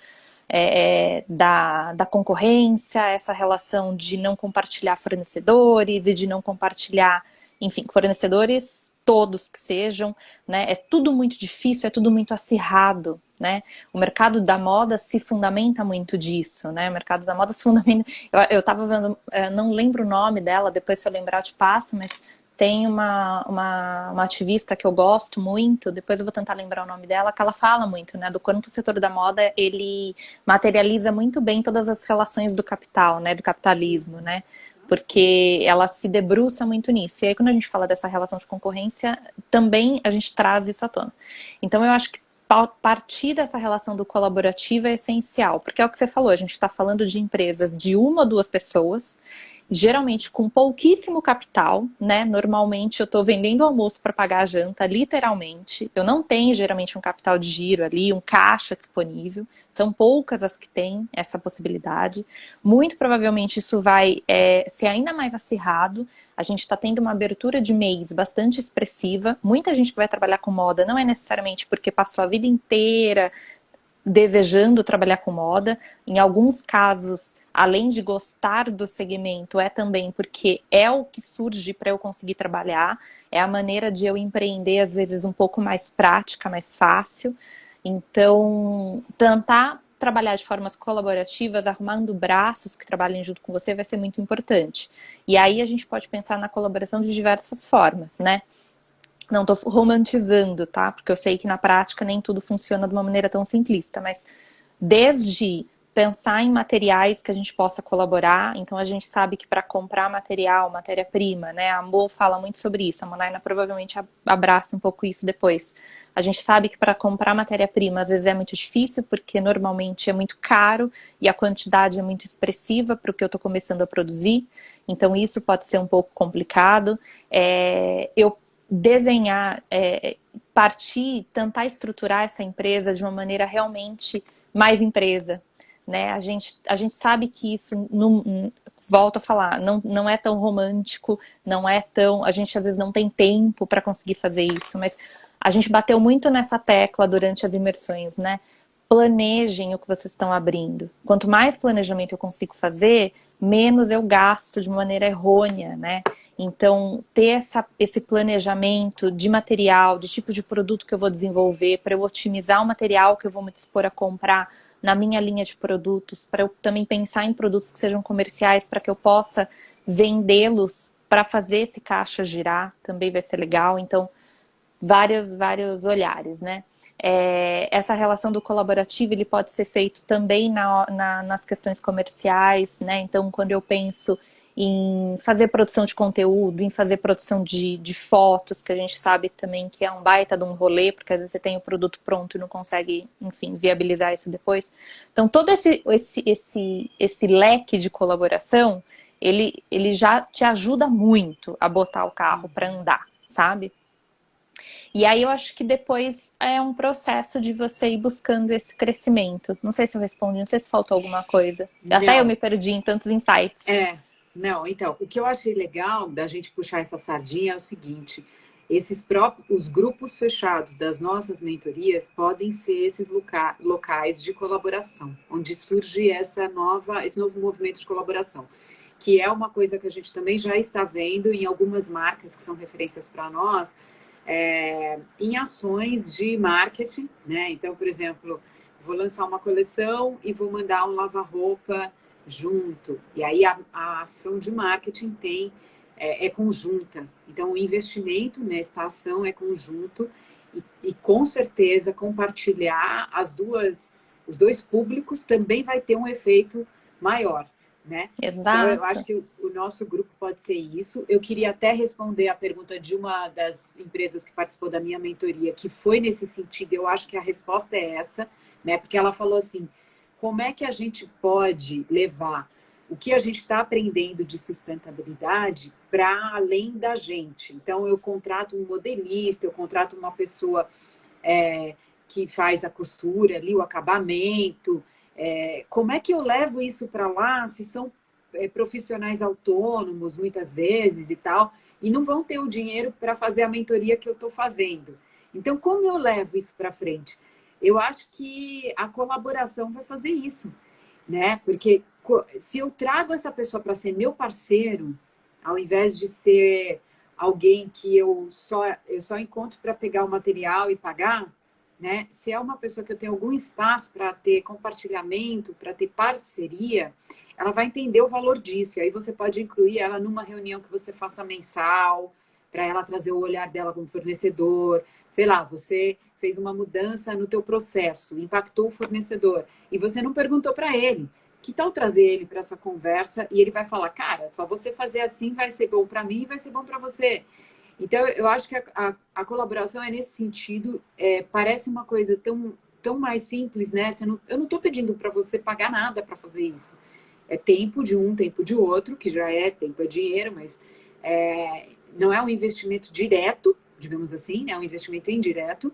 Speaker 2: da concorrência, essa relação de não compartilhar fornecedores e de não compartilhar, enfim, fornecedores todos que sejam, né? É tudo muito difícil, é tudo muito acirrado, né? O mercado da moda se fundamenta muito disso, né? O mercado da moda se fundamenta... Eu tava vendo, não lembro o nome dela, depois se eu lembrar eu te passo, mas tem uma ativista que eu gosto muito, depois eu vou tentar lembrar o nome dela, que ela fala muito, né? Do quanto o setor da moda, ele materializa muito bem todas as relações do capital, né? Do capitalismo, né? Porque ela se debruça muito nisso. E aí, quando a gente fala dessa relação de concorrência, também a gente traz isso à tona. Então, eu acho que partir dessa relação do colaborativo é essencial, porque é o que você falou, a gente está falando de empresas de uma ou duas pessoas, geralmente com pouquíssimo capital, né? Normalmente eu estou vendendo almoço para pagar a janta, literalmente. Eu não tenho geralmente um capital de giro ali, um caixa disponível. São poucas as que têm essa possibilidade. Muito provavelmente isso vai ser ainda mais acirrado. A gente está tendo uma abertura de mês bastante expressiva. Muita gente que vai trabalhar com moda não é necessariamente porque passou a vida inteira desejando trabalhar com moda. Em alguns casos, além de gostar do segmento, é também porque é o que surge para eu conseguir trabalhar, é a maneira de eu empreender, às vezes, um pouco mais prática, mais fácil. Então, tentar trabalhar de formas colaborativas, arrumando braços que trabalhem junto com você, vai ser muito importante. E aí a gente pode pensar na colaboração de diversas formas, né? Não estou romantizando, tá? Porque eu sei que na prática nem tudo funciona de uma maneira tão simplista, mas desde pensar em materiais que a gente possa colaborar, então a gente sabe que para comprar material, matéria-prima, né? A Mo fala muito sobre isso, a Monaina provavelmente abraça um pouco isso depois. A gente sabe que para comprar matéria-prima às vezes é muito difícil, porque normalmente é muito caro e a quantidade é muito expressiva para o que eu estou começando a produzir, então isso pode ser um pouco complicado. Eu desenhar, partir, tentar estruturar essa empresa de uma maneira realmente mais empresa, né? A gente sabe que isso, volto a falar, não é tão romântico, não é tão... A gente às vezes não tem tempo para conseguir fazer isso, mas a gente bateu muito nessa tecla durante as imersões, né? planejem o que vocês estão abrindo. Quanto mais planejamento eu consigo fazer, menos eu gasto de maneira errônea, né? Então, ter esse planejamento de material, de tipo de produto que eu vou desenvolver, para eu otimizar o material que eu vou me dispor a comprar na minha linha de produtos, para eu também pensar em produtos que sejam comerciais, para que eu possa vendê-los para fazer esse caixa girar, também vai ser legal. Então, vários olhares, né? Essa relação do colaborativo, ele pode ser feito também nas questões comerciais, né? Então, quando eu penso em fazer produção de conteúdo, em fazer produção de fotos, que a gente sabe também que é um baita de um rolê, porque às vezes você tem o produto pronto e não consegue, enfim, viabilizar isso depois. Então, todo esse leque de colaboração, ele já te ajuda muito a botar o carro para andar, sabe? E aí eu acho que depois é um processo de você ir buscando esse crescimento. Não sei se eu respondi, não sei se faltou alguma coisa. Até eu
Speaker 1: Não,
Speaker 2: me perdi em tantos insights.
Speaker 1: não, então, o que eu achei legal da gente puxar essa sardinha é o seguinte, os grupos fechados das nossas mentorias podem ser esses locais de colaboração, onde surge esse novo movimento de colaboração, que é uma coisa que a gente também já está vendo em algumas marcas que são referências para nós, em ações de marketing, né? Então, por exemplo, vou lançar uma coleção e vou mandar um lava-roupa junto. E aí a ação de marketing é conjunta. Então, o investimento nesta ação é conjunto e com certeza compartilhar os dois públicos também vai ter um efeito maior, né? Então, eu acho
Speaker 2: Exato.
Speaker 1: que o nosso grupo pode ser isso. Eu queria até responder a pergunta de uma das empresas que participou da minha mentoria, que foi nesse sentido. Eu acho que a resposta é essa, né? Porque ela falou assim, como é que a gente pode levar o que a gente está aprendendo de sustentabilidade para além da gente? Então, eu contrato um modelista, eu contrato uma pessoa que faz a costura ali, o acabamento. Como é que eu levo isso para lá se são profissionais autônomos, muitas vezes e tal, e não vão ter o dinheiro para fazer a mentoria que eu estou fazendo? Então, como eu levo isso para frente? Eu acho que a colaboração vai fazer isso, né? Porque se eu trago essa pessoa para ser meu parceiro, ao invés de ser alguém que eu só encontro para pegar o material e pagar, né? Se é uma pessoa que eu tenho algum espaço para ter compartilhamento, para ter parceria, ela vai entender o valor disso. E aí você pode incluir ela numa reunião que você faça mensal, para ela trazer o olhar dela como fornecedor. Sei lá, você fez uma mudança no teu processo, impactou o fornecedor, e você não perguntou para ele. Que tal trazer ele para essa conversa e ele vai falar, cara, só você fazer assim vai ser bom para mim e vai ser bom para você. Então, eu acho que a colaboração é nesse sentido, parece uma coisa tão mais simples, né? Eu não estou pedindo para você pagar nada para fazer isso. É tempo de um, tempo de outro, que já tempo é dinheiro, mas não é um investimento direto, digamos assim, né? É um investimento indireto,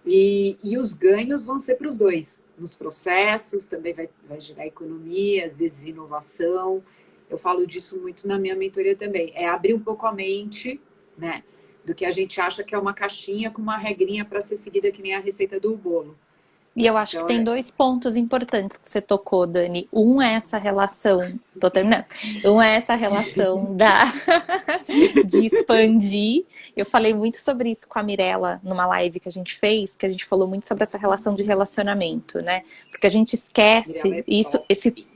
Speaker 1: e os ganhos vão ser para os dois. Nos processos, também vai gerar economia, às vezes inovação. Eu falo disso muito na minha mentoria também. É abrir um pouco a mente, né? Do que a gente acha que é uma caixinha com uma regrinha para ser seguida, que nem a receita do bolo.
Speaker 2: E eu acho que
Speaker 1: Então,
Speaker 2: tem dois pontos importantes que você tocou, Dani. Um é essa relação, tô terminando. Um é essa relação de expandir. Eu falei muito sobre isso com a Mirella numa live que a gente fez, que a gente falou muito sobre essa relação de relacionamento, né? Porque a gente
Speaker 1: Mirella
Speaker 2: esquece
Speaker 1: é
Speaker 2: isso,
Speaker 1: top.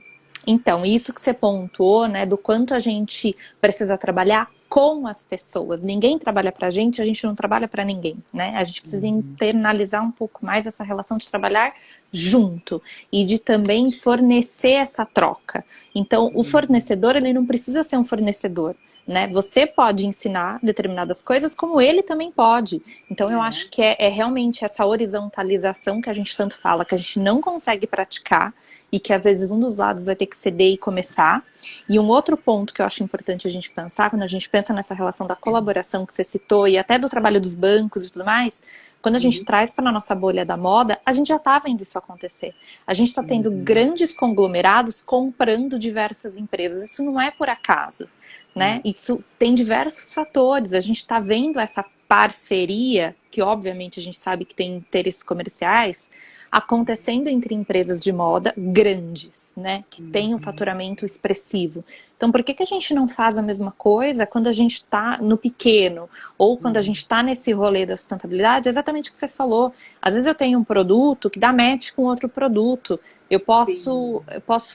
Speaker 2: então, isso que você pontuou, né, do quanto a gente precisa trabalhar com as pessoas. Ninguém trabalha pra gente, a gente não trabalha pra ninguém, né? A gente precisa internalizar um pouco mais essa relação de trabalhar junto e de também fornecer essa troca. Então, o fornecedor, ele não precisa ser um fornecedor, né? Você pode ensinar determinadas coisas, como ele também pode. Então, eu acho que é realmente essa horizontalização que a gente tanto fala, que a gente não consegue praticar, e que às vezes um dos lados vai ter que ceder e começar. E um outro ponto que eu acho importante a gente pensar, quando a gente pensa nessa relação da colaboração que você citou, e até do trabalho dos bancos e tudo mais, quando a gente traz para a nossa bolha da moda, a gente já está vendo isso acontecer. A gente está tendo grandes conglomerados comprando diversas empresas. Isso não é por acaso, né? Isso tem diversos fatores. A gente está vendo essa parceria, que obviamente a gente sabe que tem interesses comerciais, acontecendo entre empresas de moda grandes, né? Que têm um faturamento expressivo. Então, por que a gente não faz a mesma coisa quando a gente está no pequeno? Ou quando a gente está nesse rolê da sustentabilidade? É exatamente o que você falou. Às vezes eu tenho um produto que dá match com outro produto. Eu posso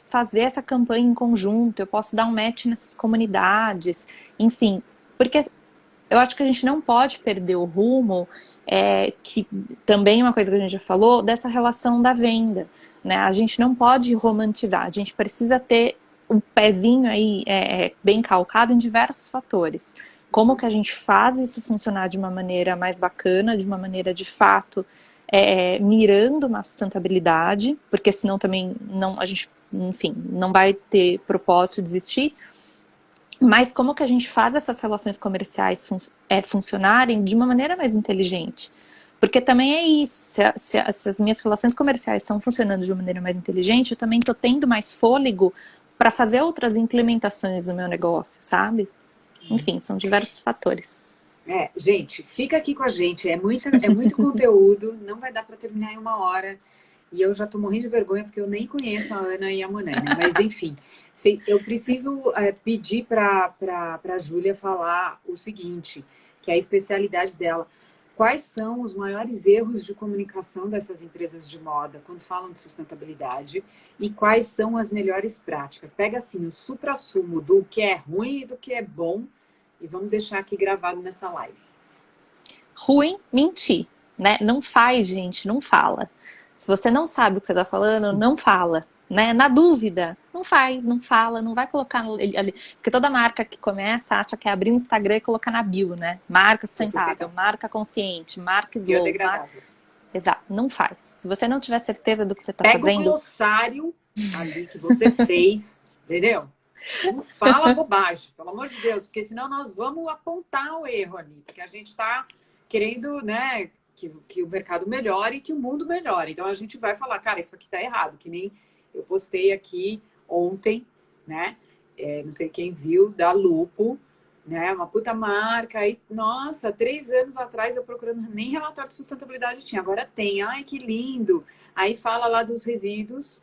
Speaker 2: fazer essa campanha em conjunto, eu posso dar um match nessas comunidades, enfim. Porque eu acho que a gente não pode perder o rumo, que também é uma coisa que a gente já falou, dessa relação da venda, né? A gente não pode romantizar, a gente precisa ter um pezinho aí bem calcado em diversos fatores. Como que a gente faz isso funcionar de uma maneira mais bacana, de uma maneira de fato mirando uma sustentabilidade, porque senão também não, a gente, enfim, não vai ter propósito de existir. Mas como que a gente faz essas relações comerciais funcionarem de uma maneira mais inteligente? Porque também é isso, se as minhas relações comerciais estão funcionando de uma maneira mais inteligente, eu também estou tendo mais fôlego para fazer outras implementações no meu negócio, sabe? Enfim, são diversos fatores.
Speaker 1: Gente, fica aqui com a gente, é muito conteúdo, não vai dar para terminar em 1 hora. E eu já tô morrendo de vergonha porque eu nem conheço a Ana e a Monane. Mas, enfim, eu preciso pedir para a Júlia falar o seguinte, que é a especialidade dela. Quais são os maiores erros de comunicação dessas empresas de moda quando falam de sustentabilidade? E quais são as melhores práticas? Pega, assim, o suprassumo do que é ruim e do que é bom e vamos deixar aqui gravado nessa live.
Speaker 2: Ruim, mentir, né? Não faz, gente, não fala. Se você não sabe o que você está falando, não fala, né? Na dúvida, não faz, não fala, não vai colocar ali. Porque toda marca que começa acha que é abrir um Instagram e colocar na bio, né? Marca sustentável, marca consciente, marca slow. Exato, não faz. Se você não tiver certeza do que você está fazendo...
Speaker 1: Pega o glossário ali que você fez, entendeu? Não fala bobagem, pelo amor de Deus, porque senão nós vamos apontar o erro ali, porque a gente está querendo, né... Que o mercado melhore e que o mundo melhore. Então a gente vai falar, cara, isso aqui tá errado, que nem eu postei aqui ontem, né? Não sei quem viu, da Lupo, né? Uma puta marca. Aí, nossa, 3 anos atrás eu procurando, nem relatório de sustentabilidade tinha, agora tem. Ai, que lindo! Aí fala lá dos resíduos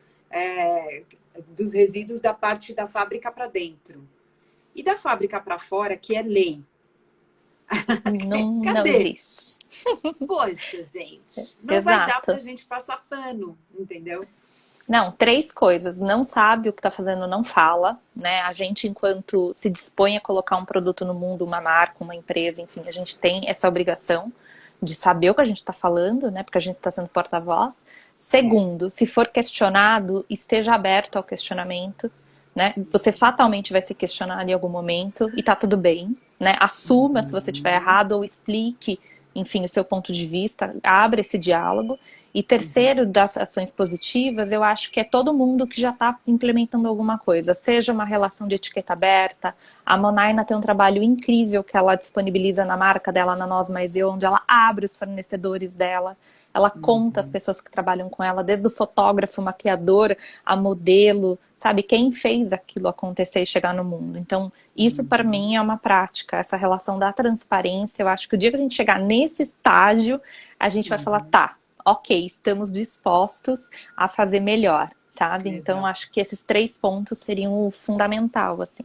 Speaker 1: da parte da fábrica para dentro. E da fábrica para fora, que é lei.
Speaker 2: Não existe.
Speaker 1: Poxa, gente, não vai dar pra gente passar pano, entendeu?
Speaker 2: Não, 3 coisas. Não sabe o que tá fazendo, não fala, né? A gente, enquanto se dispõe a colocar um produto no mundo, uma marca, uma empresa, enfim, a gente tem essa obrigação de saber o que a gente tá falando, né? Porque a gente tá sendo porta-voz. Segundo, se for questionado, esteja aberto ao questionamento, né? Você fatalmente vai ser questionado em algum momento e tá tudo bem, né? Assuma se você estiver errado ou explique, enfim, o seu ponto de vista, abra esse diálogo. E terceiro, das ações positivas, eu acho que é todo mundo que já está implementando alguma coisa, seja uma relação de etiqueta aberta. A Monaina tem um trabalho incrível que ela disponibiliza na marca dela, na Nós Mais Eu, onde ela abre os fornecedores dela, ela conta as pessoas que trabalham com ela, desde o fotógrafo, maquiador, a modelo, sabe? Quem fez aquilo acontecer e chegar no mundo. Então, isso para mim é uma prática, essa relação da transparência. Eu acho que o dia que a gente chegar nesse estágio, a gente vai falar, tá, ok, estamos dispostos a fazer melhor, sabe? Exato. Então, acho que esses 3 pontos seriam o fundamental, assim.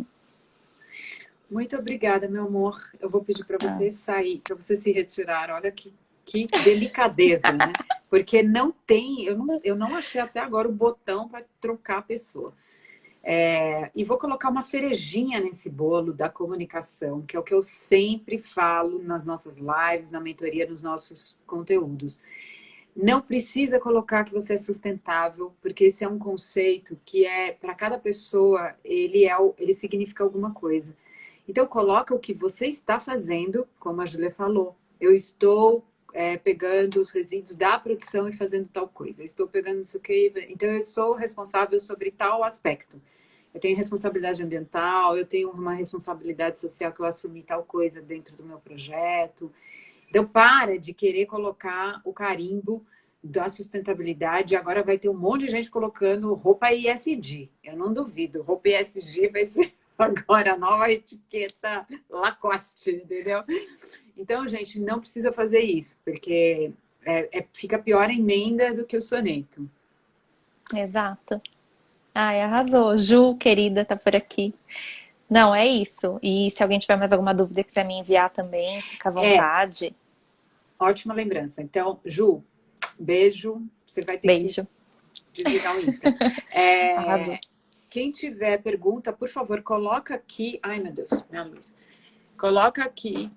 Speaker 1: Muito obrigada, meu amor. Eu vou pedir para você sair, para você se retirar. Olha que delicadeza, né? Porque não tem, eu não achei até agora o botão para trocar a pessoa. E vou colocar uma cerejinha nesse bolo da comunicação, que é o que eu sempre falo nas nossas lives, na mentoria, nos nossos conteúdos. Não precisa colocar que você é sustentável, porque esse é um conceito que para cada pessoa, ele significa alguma coisa. Então, coloca o que você está fazendo, como a Júlia falou. Eu estou pegando os resíduos da produção e fazendo tal coisa. Eu estou pegando não sei o quê. Então, eu sou responsável sobre tal aspecto. Eu tenho responsabilidade ambiental, eu tenho uma responsabilidade social que eu assumi tal coisa dentro do meu projeto. Então, para de querer colocar o carimbo da sustentabilidade. Agora vai ter um monte de gente colocando roupa ESG. Eu não duvido. Roupa ESG vai ser agora a nova etiqueta Lacoste, entendeu? Então, gente, não precisa fazer isso, porque fica pior a emenda do que o soneto.
Speaker 2: Exato. Ai, arrasou. Ju, querida, tá por aqui. Não, é isso. E se alguém tiver mais alguma dúvida e quiser me enviar também, fica à vontade.
Speaker 1: Ótima lembrança. Então, Ju, beijo. Você vai ter
Speaker 2: Beijo.
Speaker 1: que desligar o Insta.
Speaker 2: Arrasou.
Speaker 1: Quem tiver pergunta, por favor, coloca aqui. Ai, meu Deus, minha luz. Coloca aqui.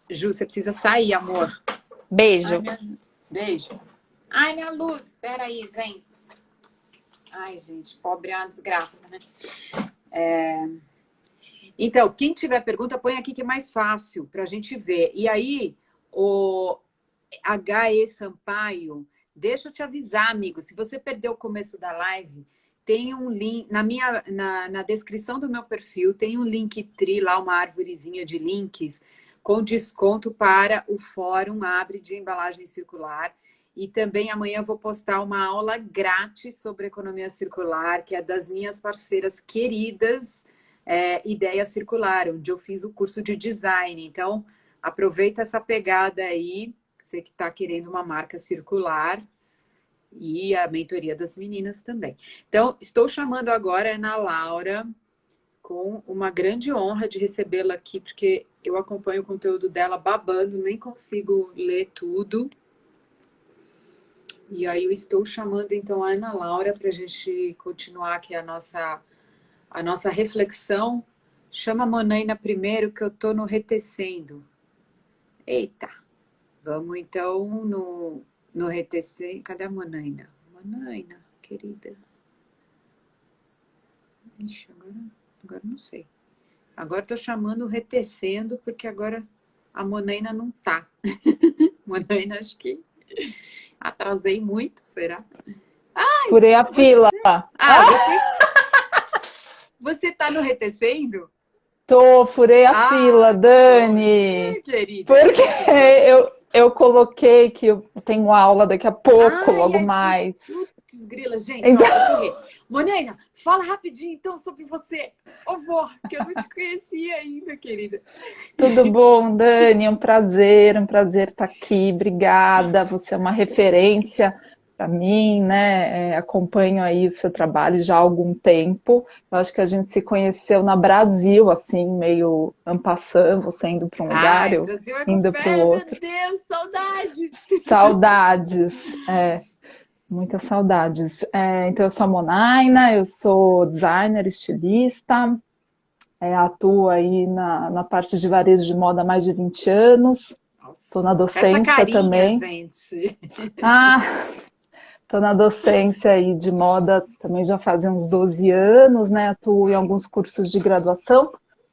Speaker 1: Ju, você precisa sair, amor.
Speaker 2: Beijo.
Speaker 1: Beijo. Ai, minha luz. Peraí, gente. Ai, gente, pobre é uma desgraça, né? Então, quem tiver pergunta, põe aqui que é mais fácil para a gente ver. E aí, o H.E. Sampaio, deixa eu te avisar, amigo. Se você perdeu o começo da live, tem um link na descrição do meu perfil, tem um Linktree lá, uma árvorezinha de links com desconto para o Fórum Abre de Embalagem Circular. E também amanhã eu vou postar uma aula grátis sobre economia circular, que é das minhas parceiras queridas, Ideia Circular, onde eu fiz o curso de design. Então, aproveita essa pegada aí, você que está querendo uma marca circular, e a mentoria das meninas também. Então, estou chamando agora a Ana Laura, com uma grande honra de recebê-la aqui, porque eu acompanho o conteúdo dela babando, nem consigo ler tudo. E aí eu estou chamando, então, a Ana Laura para a gente continuar aqui a nossa reflexão. Chama a Monaina primeiro, que eu estou no retecendo. Eita! Vamos, então, no retecendo. Cadê a Monaina? Monaina, querida. Ixi, agora não sei. Agora estou chamando o retecendo, porque agora a Monaina não tá. Monaina, acho que atrasei muito, será? Ai,
Speaker 3: furei a fila.
Speaker 1: Você tá no retecendo?
Speaker 3: Furei a fila, Dani.
Speaker 1: Querida.
Speaker 3: Porque eu coloquei que eu tenho aula daqui a pouco, logo mais.
Speaker 1: Putz, grila, gente,
Speaker 3: Então...
Speaker 1: ó, vou correr. Monaina, fala rapidinho então sobre você, por favor, que eu não te conhecia ainda, querida.
Speaker 3: Tudo bom, Dani? Um prazer estar aqui. Obrigada. Você é uma referência para mim, né? Acompanho aí o seu trabalho já há algum tempo. Eu acho que a gente se conheceu na Brasil, assim, meio en passant, você indo para um lugar, eu indo para o outro.
Speaker 1: Meu Deus, saudade!
Speaker 3: Saudades, muitas saudades. Então, eu sou a Monaina, eu sou designer, estilista, atuo aí na parte de varejo de moda há mais de 20 anos. Estou na docência
Speaker 1: essa carinha,
Speaker 3: também.
Speaker 1: Gente.
Speaker 3: Estou na docência aí de moda também já fazem uns 12 anos, né? Atuo em alguns cursos de graduação,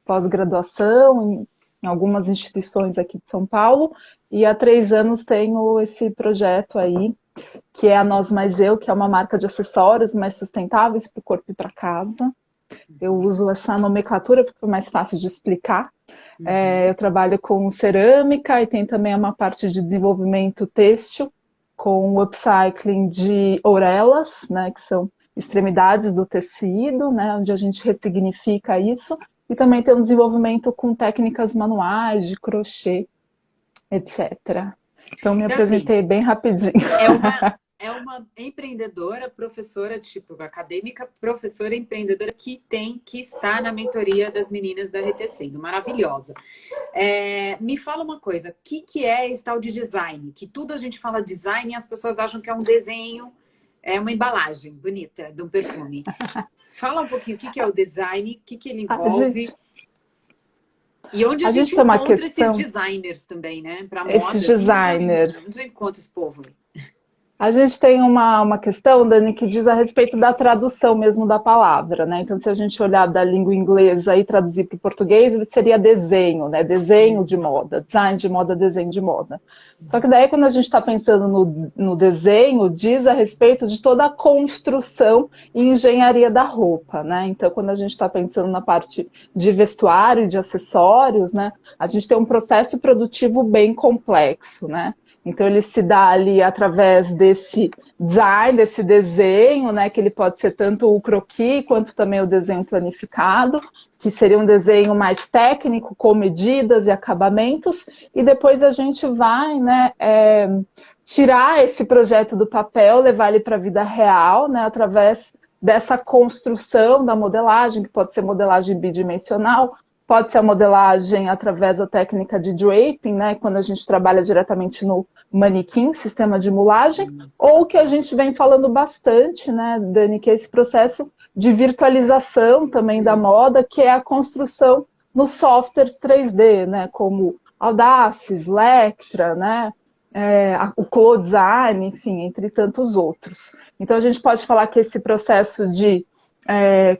Speaker 3: pós-graduação, em algumas instituições aqui de São Paulo. E há 3 anos tenho esse projeto aí, que é a Nós Mais Eu, que é uma marca de acessórios mais sustentáveis para o corpo e para casa. Eu uso essa nomenclatura porque é mais fácil de explicar. Eu trabalho com cerâmica e tem também uma parte de desenvolvimento têxtil, com upcycling de orelhas, né, que são extremidades do tecido, né, onde a gente ressignifica isso. E também tem um desenvolvimento com técnicas manuais, de crochê, etc. Então, me apresentei bem rapidinho.
Speaker 1: É uma empreendedora, professora, tipo, acadêmica, professora empreendedora que está na mentoria das meninas da Retecendo. Maravilhosa. Me fala uma coisa, o que é esse tal de design? Que tudo a gente fala design e as pessoas acham que é um desenho, é uma embalagem bonita de um perfume. Fala um pouquinho o que é o design, o que ele envolve. E onde a gente encontra esses designers também, né? Pra moda,
Speaker 3: esses designers.
Speaker 1: Onde eu encontro esse povo aí?
Speaker 3: A gente tem uma questão, Dani, que diz a respeito da tradução mesmo da palavra, né? Então, se a gente olhar da língua inglesa e traduzir para o português, seria desenho, né? Desenho de moda, design de moda, desenho de moda. Só que daí, quando a gente está pensando no desenho, diz a respeito de toda a construção e engenharia da roupa, né? Então, quando a gente está pensando na parte de vestuário e de acessórios, né? A gente tem um processo produtivo bem complexo, né? Então, ele se dá ali através desse design, desse desenho, né? Que ele pode ser tanto o croquis, quanto também o desenho planificado, que seria um desenho mais técnico, com medidas e acabamentos. E depois a gente vai, né, tirar esse projeto do papel, levar ele para a vida real, né, através dessa construção da modelagem, que pode ser modelagem bidimensional, pode ser a modelagem através da técnica de draping, né, quando a gente trabalha diretamente no manequim, sistema de mulagem, ou que a gente vem falando bastante, né, Dani, que é esse processo de virtualização também da moda, que é a construção nos softwares 3D, né, como Audaces, Lectra, né, o CloDesign, enfim, entre tantos outros. Então a gente pode falar que esse processo de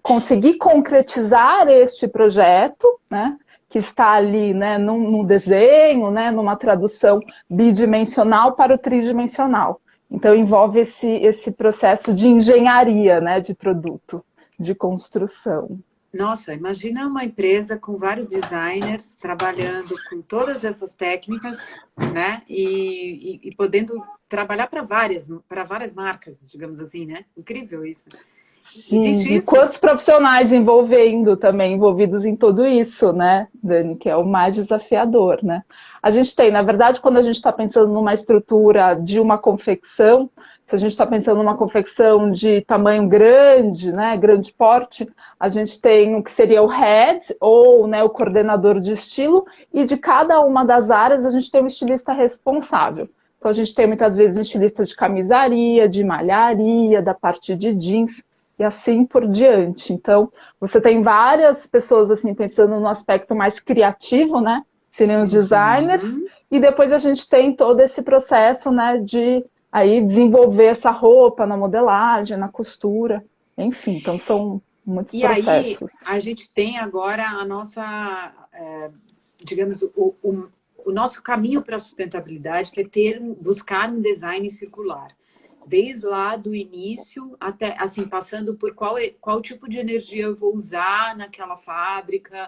Speaker 3: conseguir concretizar este projeto, né, que está ali, né, num desenho, né, numa tradução bidimensional para o tridimensional. Então envolve esse processo de engenharia, né, de produto, de construção.
Speaker 1: Nossa, imagina uma empresa com vários designers trabalhando com todas essas técnicas, né? E podendo trabalhar para várias marcas, digamos assim, né? Incrível isso. Existe
Speaker 3: E
Speaker 1: isso?
Speaker 3: quantos profissionais envolvidos em tudo isso, né, Dani, que é o mais desafiador, né? A gente tem, na verdade, quando a gente está pensando numa estrutura de uma confecção, se a gente está pensando numa confecção de tamanho grande, né, grande porte, a gente tem o que seria o head, ou, né, o coordenador de estilo, e de cada uma das áreas a gente tem um estilista responsável. Então a gente tem muitas vezes um estilista de camisaria, de malharia, da parte de jeans, e assim por diante. Então, você tem várias pessoas assim pensando no aspecto mais criativo, né? Seriam os designers, e depois a gente tem todo esse processo, né, de aí desenvolver essa roupa na modelagem, na costura, enfim, então são muitos processos.
Speaker 1: E aí a gente tem agora a nossa, digamos, o nosso caminho para a sustentabilidade, que é buscar um design circular. Desde lá do início, até assim, passando por qual tipo de energia eu vou usar naquela fábrica,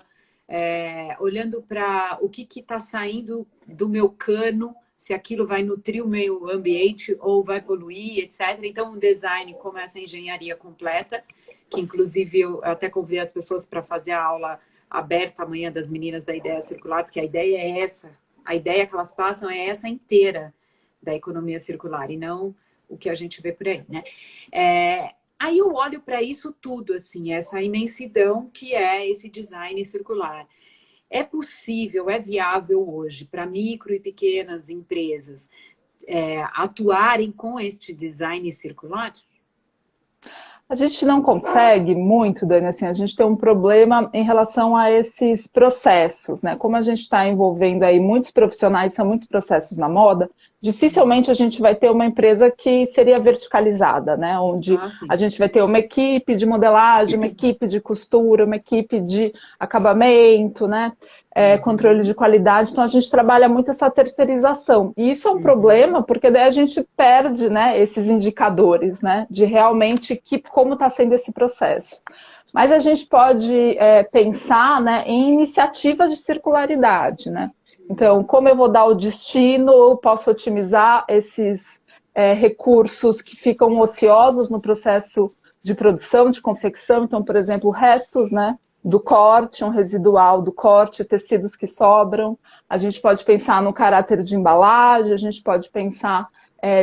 Speaker 1: olhando para o que está saindo do meu cano, se aquilo vai nutrir o meio ambiente ou vai poluir, etc. Então, um design como essa engenharia completa, que inclusive eu até convidei as pessoas para fazer a aula aberta amanhã das meninas da Ideia Circular, porque a ideia é essa. A ideia que elas passam é essa inteira da economia circular, e não o que a gente vê por aí, né? Aí eu olho para isso tudo, assim, essa imensidão que é esse design circular. É possível, é viável hoje para micro e pequenas empresas atuarem com este design circular?
Speaker 3: A gente não consegue muito, Dani, assim, a gente tem um problema em relação a esses processos, né? Como a gente está envolvendo aí muitos profissionais, são muitos processos na moda, dificilmente a gente vai ter uma empresa que seria verticalizada, né? Onde a gente vai ter uma equipe de modelagem, uma equipe de costura, uma equipe de acabamento, né? Controle de qualidade. Então a gente trabalha muito essa terceirização. E isso é um problema, porque daí a gente perde, né, esses indicadores, né? De realmente como está sendo esse processo. Mas a gente pode pensar, né, em iniciativas de circularidade, né? Então, como eu vou dar o destino, eu posso otimizar esses recursos que ficam ociosos no processo de produção, de confecção. Então, por exemplo, restos, né, do corte, um residual do corte, tecidos que sobram. A gente pode pensar no caráter de embalagem, a gente pode pensar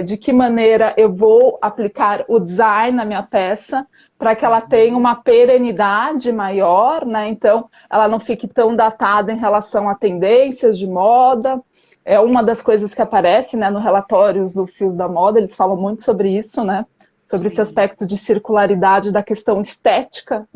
Speaker 3: de que maneira eu vou aplicar o design na minha peça para que ela tenha uma perenidade maior, né? Então, ela não fique tão datada em relação a tendências de moda. É uma das coisas que aparece, né, no relatórios do Fios da Moda, eles falam muito sobre isso, né? Sobre esse aspecto de circularidade da questão estética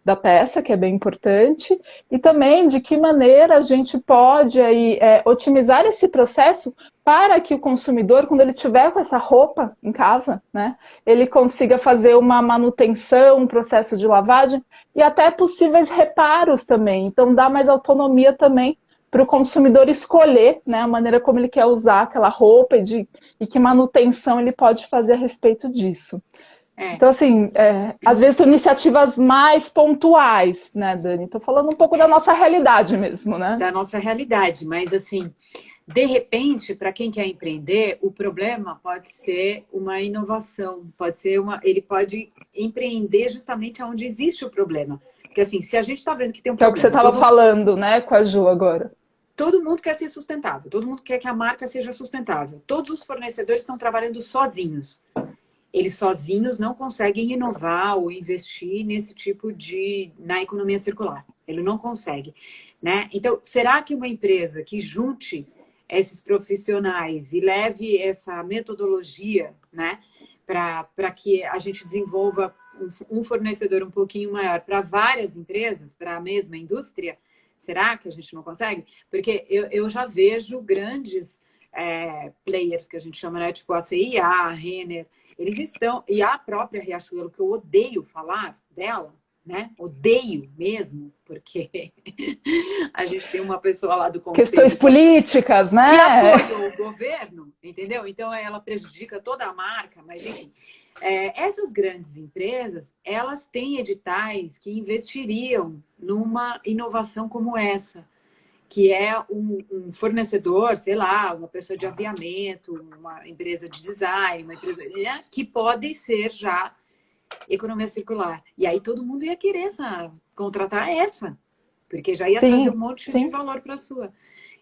Speaker 3: da peça, que é bem importante, e também de que maneira a gente pode aí, otimizar esse processo para que o consumidor, quando ele tiver com essa roupa em casa, né, ele consiga fazer uma manutenção, um processo de lavagem e até possíveis reparos também. Então, dá mais autonomia também para o consumidor escolher, né, a maneira como ele quer usar aquela roupa e que manutenção ele pode fazer a respeito disso. Então, assim, às vezes são iniciativas mais pontuais, né, Dani? Estou falando um pouco da nossa realidade mesmo, né?
Speaker 1: Da nossa realidade, mas assim, de repente, para quem quer empreender, o problema pode ser uma inovação, ele pode empreender justamente onde existe o problema. Porque assim, se a gente está vendo que tem um
Speaker 3: problema... Que é o que você estava falando, né, com a Ju agora.
Speaker 1: todo mundo quer ser sustentável, todo mundo quer que a marca seja sustentável. Todos os fornecedores estão trabalhando sozinhos. Eles sozinhos não conseguem inovar ou investir nesse tipo na economia circular. Ele não consegue, né? Então, será que uma empresa que junte esses profissionais e leve essa metodologia, né, para que a gente desenvolva um fornecedor um pouquinho maior para várias empresas, para a mesma indústria, será que a gente não consegue? Porque eu já vejo grandes players que a gente chama, né, tipo a CIA, a Renner, eles estão, e a própria Riachuelo, que eu odeio falar dela, né? Odeio mesmo, porque a gente tem uma pessoa lá do conselho
Speaker 3: questões políticas, né?
Speaker 1: Que apoia o governo, entendeu? Então ela prejudica toda a marca, mas enfim. Essas grandes empresas, elas têm editais que investiriam numa inovação como essa, que é um fornecedor, sei lá, uma pessoa de aviamento, uma empresa de design, uma empresa que pode ser já economia circular. E aí todo mundo ia querer contratar essa, porque já ia trazer um monte de valor para a sua.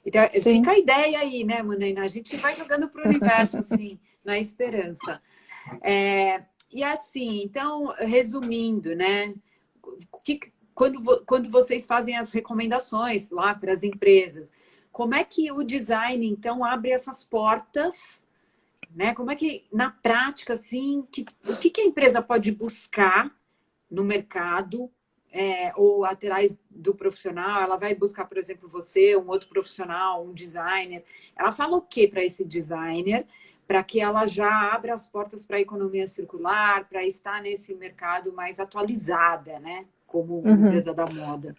Speaker 1: Então, fica a ideia aí, né, Manaina? A gente vai jogando para o universo, assim, na esperança. E assim, então, resumindo, né, quando vocês fazem as recomendações lá para as empresas, como é que o design, então, abre essas portas, né? Como é que, na prática, assim, o que a empresa pode buscar no mercado ou atrás do profissional? Ela vai buscar, por exemplo, você, um outro profissional, um designer. Ela fala o que para esse designer para que ela já abra as portas para a economia circular, para estar nesse mercado mais atualizada, né? Como empresa da moda.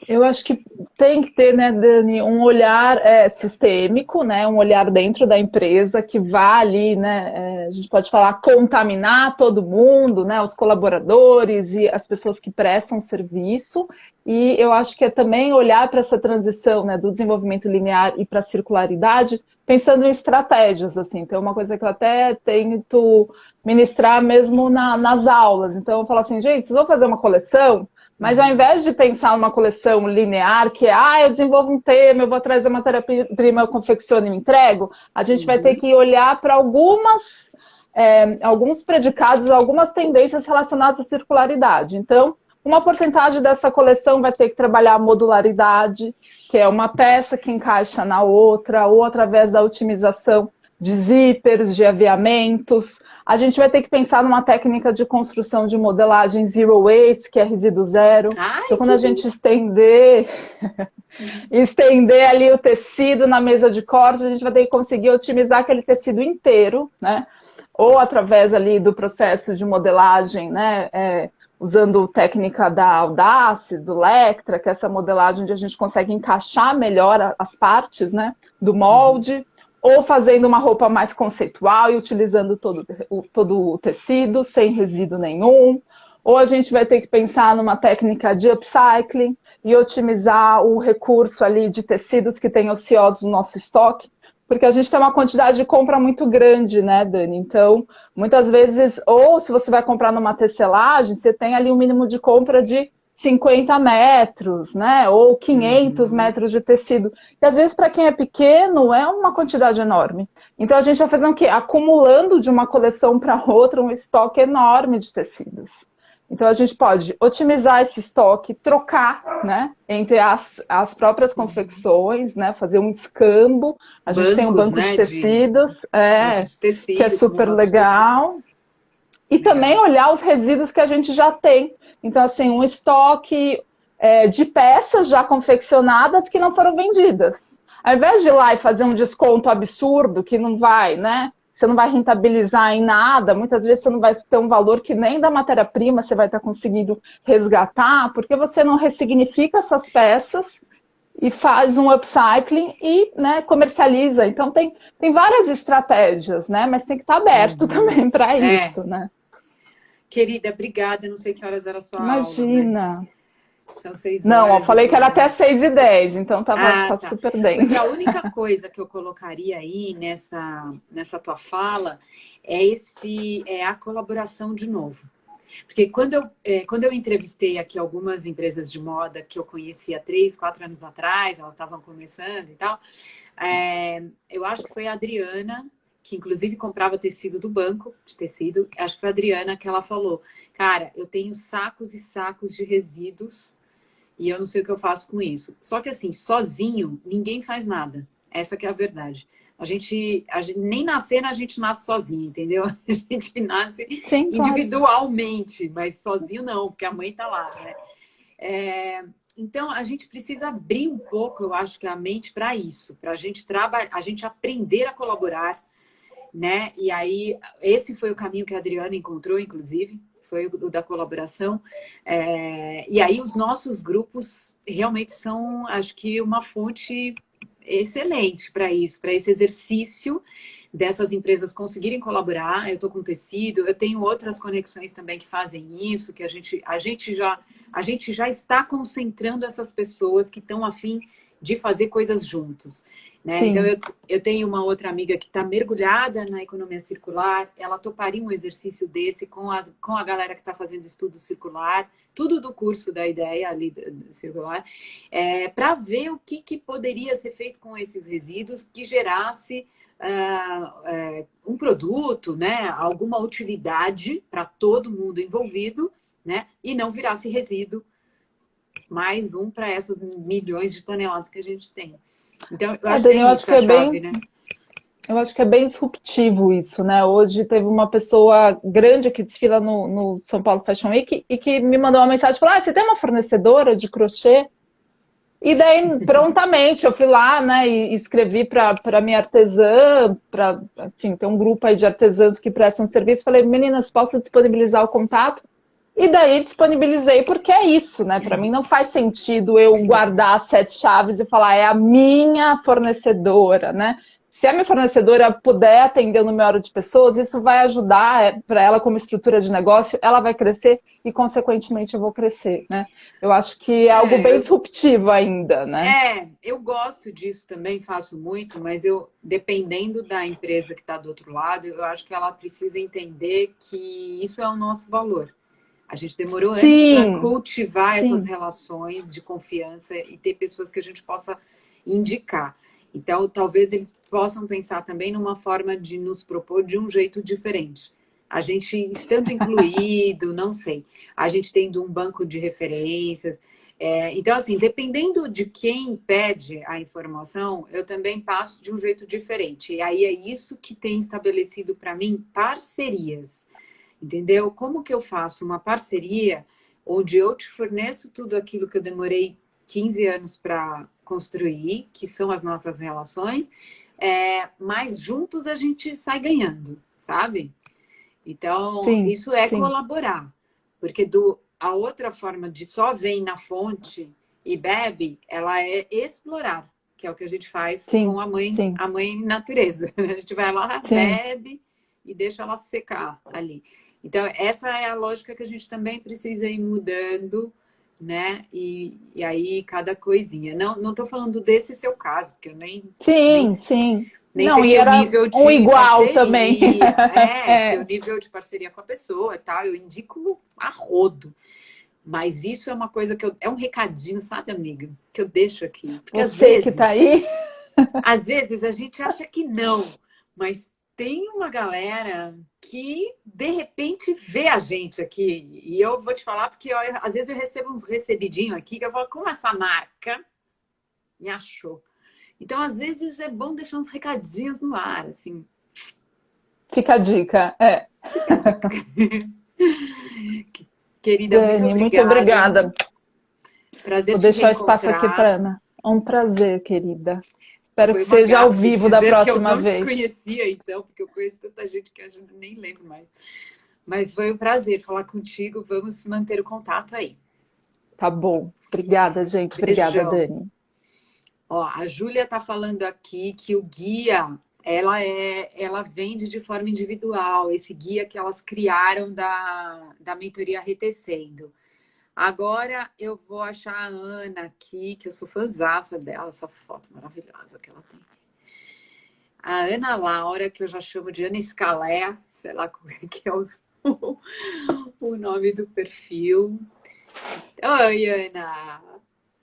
Speaker 3: Eu acho que tem que ter, né, Dani, um olhar sistêmico, né, um olhar dentro da empresa que vá ali, né, a gente pode falar contaminar todo mundo, né, os colaboradores e as pessoas que prestam serviço. E eu acho que é também olhar para essa transição, né, do desenvolvimento linear e para a circularidade, pensando em estratégias, assim. Então, uma coisa que eu até tento ministrar mesmo nas aulas. Então, eu falo assim, gente, vocês vão fazer uma coleção, mas ao invés de pensar numa coleção linear, que é, eu desenvolvo um tema, eu vou atrás da matéria-prima, eu confecciono e me entrego, a gente vai ter que olhar para alguns predicados, algumas tendências relacionadas à circularidade. Então, uma porcentagem dessa coleção vai ter que trabalhar a modularidade, que é uma peça que encaixa na outra, ou através da otimização de zíperes, de aviamentos. A gente vai ter que pensar numa técnica de construção de modelagem zero waste, que é resíduo zero. Então, quando a gente estender ali o tecido na mesa de corte, a gente vai ter que conseguir otimizar aquele tecido inteiro, né? Ou através ali do processo de modelagem, né? Usando técnica da Audaces, do Lectra, que é essa modelagem onde a gente consegue encaixar melhor as partes, né, do molde, ou fazendo uma roupa mais conceitual e utilizando todo o tecido, sem resíduo nenhum. Ou a gente vai ter que pensar numa técnica de upcycling e otimizar o recurso ali de tecidos que tem ociosos no nosso estoque, porque a gente tem uma quantidade de compra muito grande, né, Dani? Então, muitas vezes, ou se você vai comprar numa tecelagem, você tem ali um mínimo de compra de 50 metros, né? Ou 500 metros de tecido. E às vezes, para quem é pequeno, é uma quantidade enorme. Então, a gente vai fazendo o quê? Acumulando de uma coleção para outra um estoque enorme de tecidos. Então, a gente pode otimizar esse estoque, trocar, né, entre as próprias confecções, né, fazer um escambo. A gente tem um banco, né, de tecidos, que é super legal. E também olhar os resíduos que a gente já tem. Então, assim, um estoque de peças já confeccionadas que não foram vendidas. Ao invés de ir lá e fazer um desconto absurdo que não vai, né? Você não vai rentabilizar em nada, muitas vezes você não vai ter um valor que nem da matéria-prima você vai estar conseguindo resgatar, porque você não ressignifica essas peças e faz um upcycling e, né, comercializa. Então tem várias estratégias, né? Mas tem que estar aberto também para isso, né?
Speaker 1: Querida, obrigada. Não sei que horas era a sua aula.
Speaker 3: Imagina.
Speaker 1: São 6 horas.
Speaker 3: Não, eu falei que era até 6h10, então tá super dentro.
Speaker 1: Porque a única coisa que eu colocaria aí nessa tua fala é a colaboração de novo. Porque quando eu entrevistei aqui algumas empresas de moda que eu conhecia 3, 4 anos atrás, elas estavam começando e tal, eu acho que foi a Adriana, que inclusive comprava tecido do banco, de tecido, acho que foi a Adriana que ela falou, cara, eu tenho sacos e sacos de resíduos e eu não sei o que eu faço com isso. Só que assim, sozinho, ninguém faz nada. Essa que é a verdade. Nem nascendo a gente nasce sozinho, entendeu? A gente nasce
Speaker 3: Sim, claro.
Speaker 1: individualmente, mas sozinho não, porque a mãe tá lá, né? Então a gente precisa abrir um pouco, eu acho que a mente para isso, para a gente trabalhar, a gente aprender a colaborar, né? E aí esse foi o caminho que a Adriana encontrou, inclusive, foi o da colaboração. E aí os nossos grupos realmente são, acho que, uma fonte excelente para isso, para esse exercício dessas empresas conseguirem colaborar. Eu estou com tecido, eu tenho outras conexões também que fazem isso, que a gente já está concentrando essas pessoas que estão a fim de fazer coisas juntos. Né? Então, eu tenho uma outra amiga que está mergulhada na economia circular, ela toparia um exercício desse com a galera que está fazendo estudo circular, tudo do curso da ideia ali circular, para ver o que poderia ser feito com esses resíduos que gerasse um produto, né? Alguma utilidade para todo mundo envolvido, né? E não virasse resíduo, mais um para essas milhões de toneladas que a gente tem. Então, eu acho
Speaker 3: Dani,
Speaker 1: que
Speaker 3: eu
Speaker 1: é
Speaker 3: acho
Speaker 1: isso
Speaker 3: que
Speaker 1: a
Speaker 3: é
Speaker 1: chave, né?
Speaker 3: eu acho que é bem disruptivo isso, né? Hoje teve uma pessoa grande que desfila no São Paulo Fashion Week e que me mandou uma mensagem e falou: você tem uma fornecedora de crochê? E daí, prontamente, eu fui lá, né, e escrevi para minha artesã, enfim, tem um grupo aí de artesãs que prestam serviço. Falei: meninas, posso disponibilizar o contato? E daí disponibilizei, porque é isso, né? Para mim não faz sentido eu guardar 7 chaves e falar, é a minha fornecedora, né? Se a minha fornecedora puder atender o número de pessoas, isso vai ajudar para ela como estrutura de negócio, ela vai crescer e, consequentemente, eu vou crescer, né? Eu acho que é algo bem disruptivo ainda, né?
Speaker 1: Eu gosto disso também, faço muito, mas dependendo da empresa que está do outro lado, eu acho que ela precisa entender que isso é o nosso valor. A gente demorou anos para cultivar essas relações de confiança e ter pessoas que a gente possa indicar. Então, talvez eles possam pensar também numa forma de nos propor de um jeito diferente. A gente estando incluído, não sei. A gente tendo um banco de referências. Então, assim, dependendo de quem pede a informação, eu também passo de um jeito diferente. E aí é isso que tem estabelecido para mim parcerias. Entendeu? Como que eu faço uma parceria onde eu te forneço tudo aquilo que eu demorei 15 anos para construir, que são as nossas relações, mas juntos a gente sai ganhando, sabe? Então, isso é colaborar. Porque a outra forma de só vem na fonte e bebe, ela é explorar, que é o que a gente faz com a mãe natureza. A gente vai lá, bebe e deixa ela secar ali. Então, essa é a lógica que a gente também precisa ir mudando, né? E aí, cada coisinha. Não estou falando desse seu caso, porque eu nem
Speaker 3: Sim.
Speaker 1: Nem
Speaker 3: Não,
Speaker 1: sei
Speaker 3: e
Speaker 1: teu
Speaker 3: era
Speaker 1: nível de
Speaker 3: um igual
Speaker 1: parceria.
Speaker 3: também.
Speaker 1: Seu nível de parceria com a pessoa e tal. Eu indico a rodo. Mas isso é uma coisa que é um recadinho, sabe, amiga? Que eu deixo aqui. Porque
Speaker 3: Você que tá aí.
Speaker 1: às vezes a gente acha que não, mas tem uma galera que de repente vê a gente aqui. E eu vou te falar, porque às vezes eu recebo uns recebidinhos aqui que eu falo, como essa marca me achou? Então, às vezes é bom deixar uns recadinhos no ar, assim.
Speaker 3: Fica a dica,
Speaker 1: Fica a dica. Querida,
Speaker 3: Dani,
Speaker 1: muito
Speaker 3: obrigada.
Speaker 1: Prazer
Speaker 3: Vou
Speaker 1: te
Speaker 3: deixar o espaço aqui
Speaker 1: reencontrar.
Speaker 3: para Ana. É um prazer, querida. Espero
Speaker 1: Foi
Speaker 3: que
Speaker 1: uma
Speaker 3: seja ao
Speaker 1: gafe
Speaker 3: vivo da
Speaker 1: dizer que eu
Speaker 3: próxima
Speaker 1: não te
Speaker 3: vez.
Speaker 1: conhecia, então, porque eu conheço tanta gente que a gente nem lembro mais. Mas foi um prazer falar contigo. Vamos manter o contato aí.
Speaker 3: Tá bom. Obrigada, gente. Obrigada,
Speaker 1: Beijão.
Speaker 3: Dani.
Speaker 1: Ó, a Júlia está falando aqui que o guia, ela vende de forma individual, esse guia que elas criaram da mentoria Retecendo. Agora eu vou achar a Ana aqui, que eu sou fãzaça dela, essa foto maravilhosa que ela tem. A Ana Laura, que eu já chamo de Ana Escalé, sei lá como é que é o nome do perfil. Oi, Ana!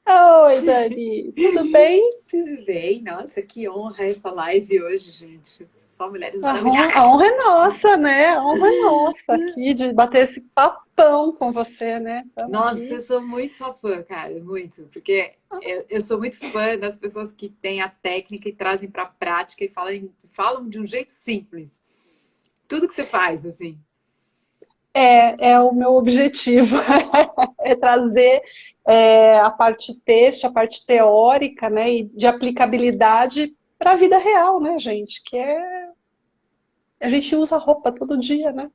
Speaker 4: Oi, Dani, tudo bem?
Speaker 1: Tudo bem? Nossa, que honra essa live hoje, gente. Só mulheres
Speaker 4: A
Speaker 1: maravilhosas.
Speaker 4: honra é nossa, né? A honra é nossa aqui de bater esse papão com você, né? Estamos
Speaker 1: Nossa, eu
Speaker 4: aqui.
Speaker 1: sou muito sua fã, cara, muito. Porque eu sou muito fã das pessoas que têm a técnica e trazem para a prática e falam de um jeito simples. Tudo que você faz, assim.
Speaker 4: É o meu objetivo, é trazer a parte texto, a parte teórica, né? E de aplicabilidade para a vida real, né, gente? A gente usa roupa todo dia, né?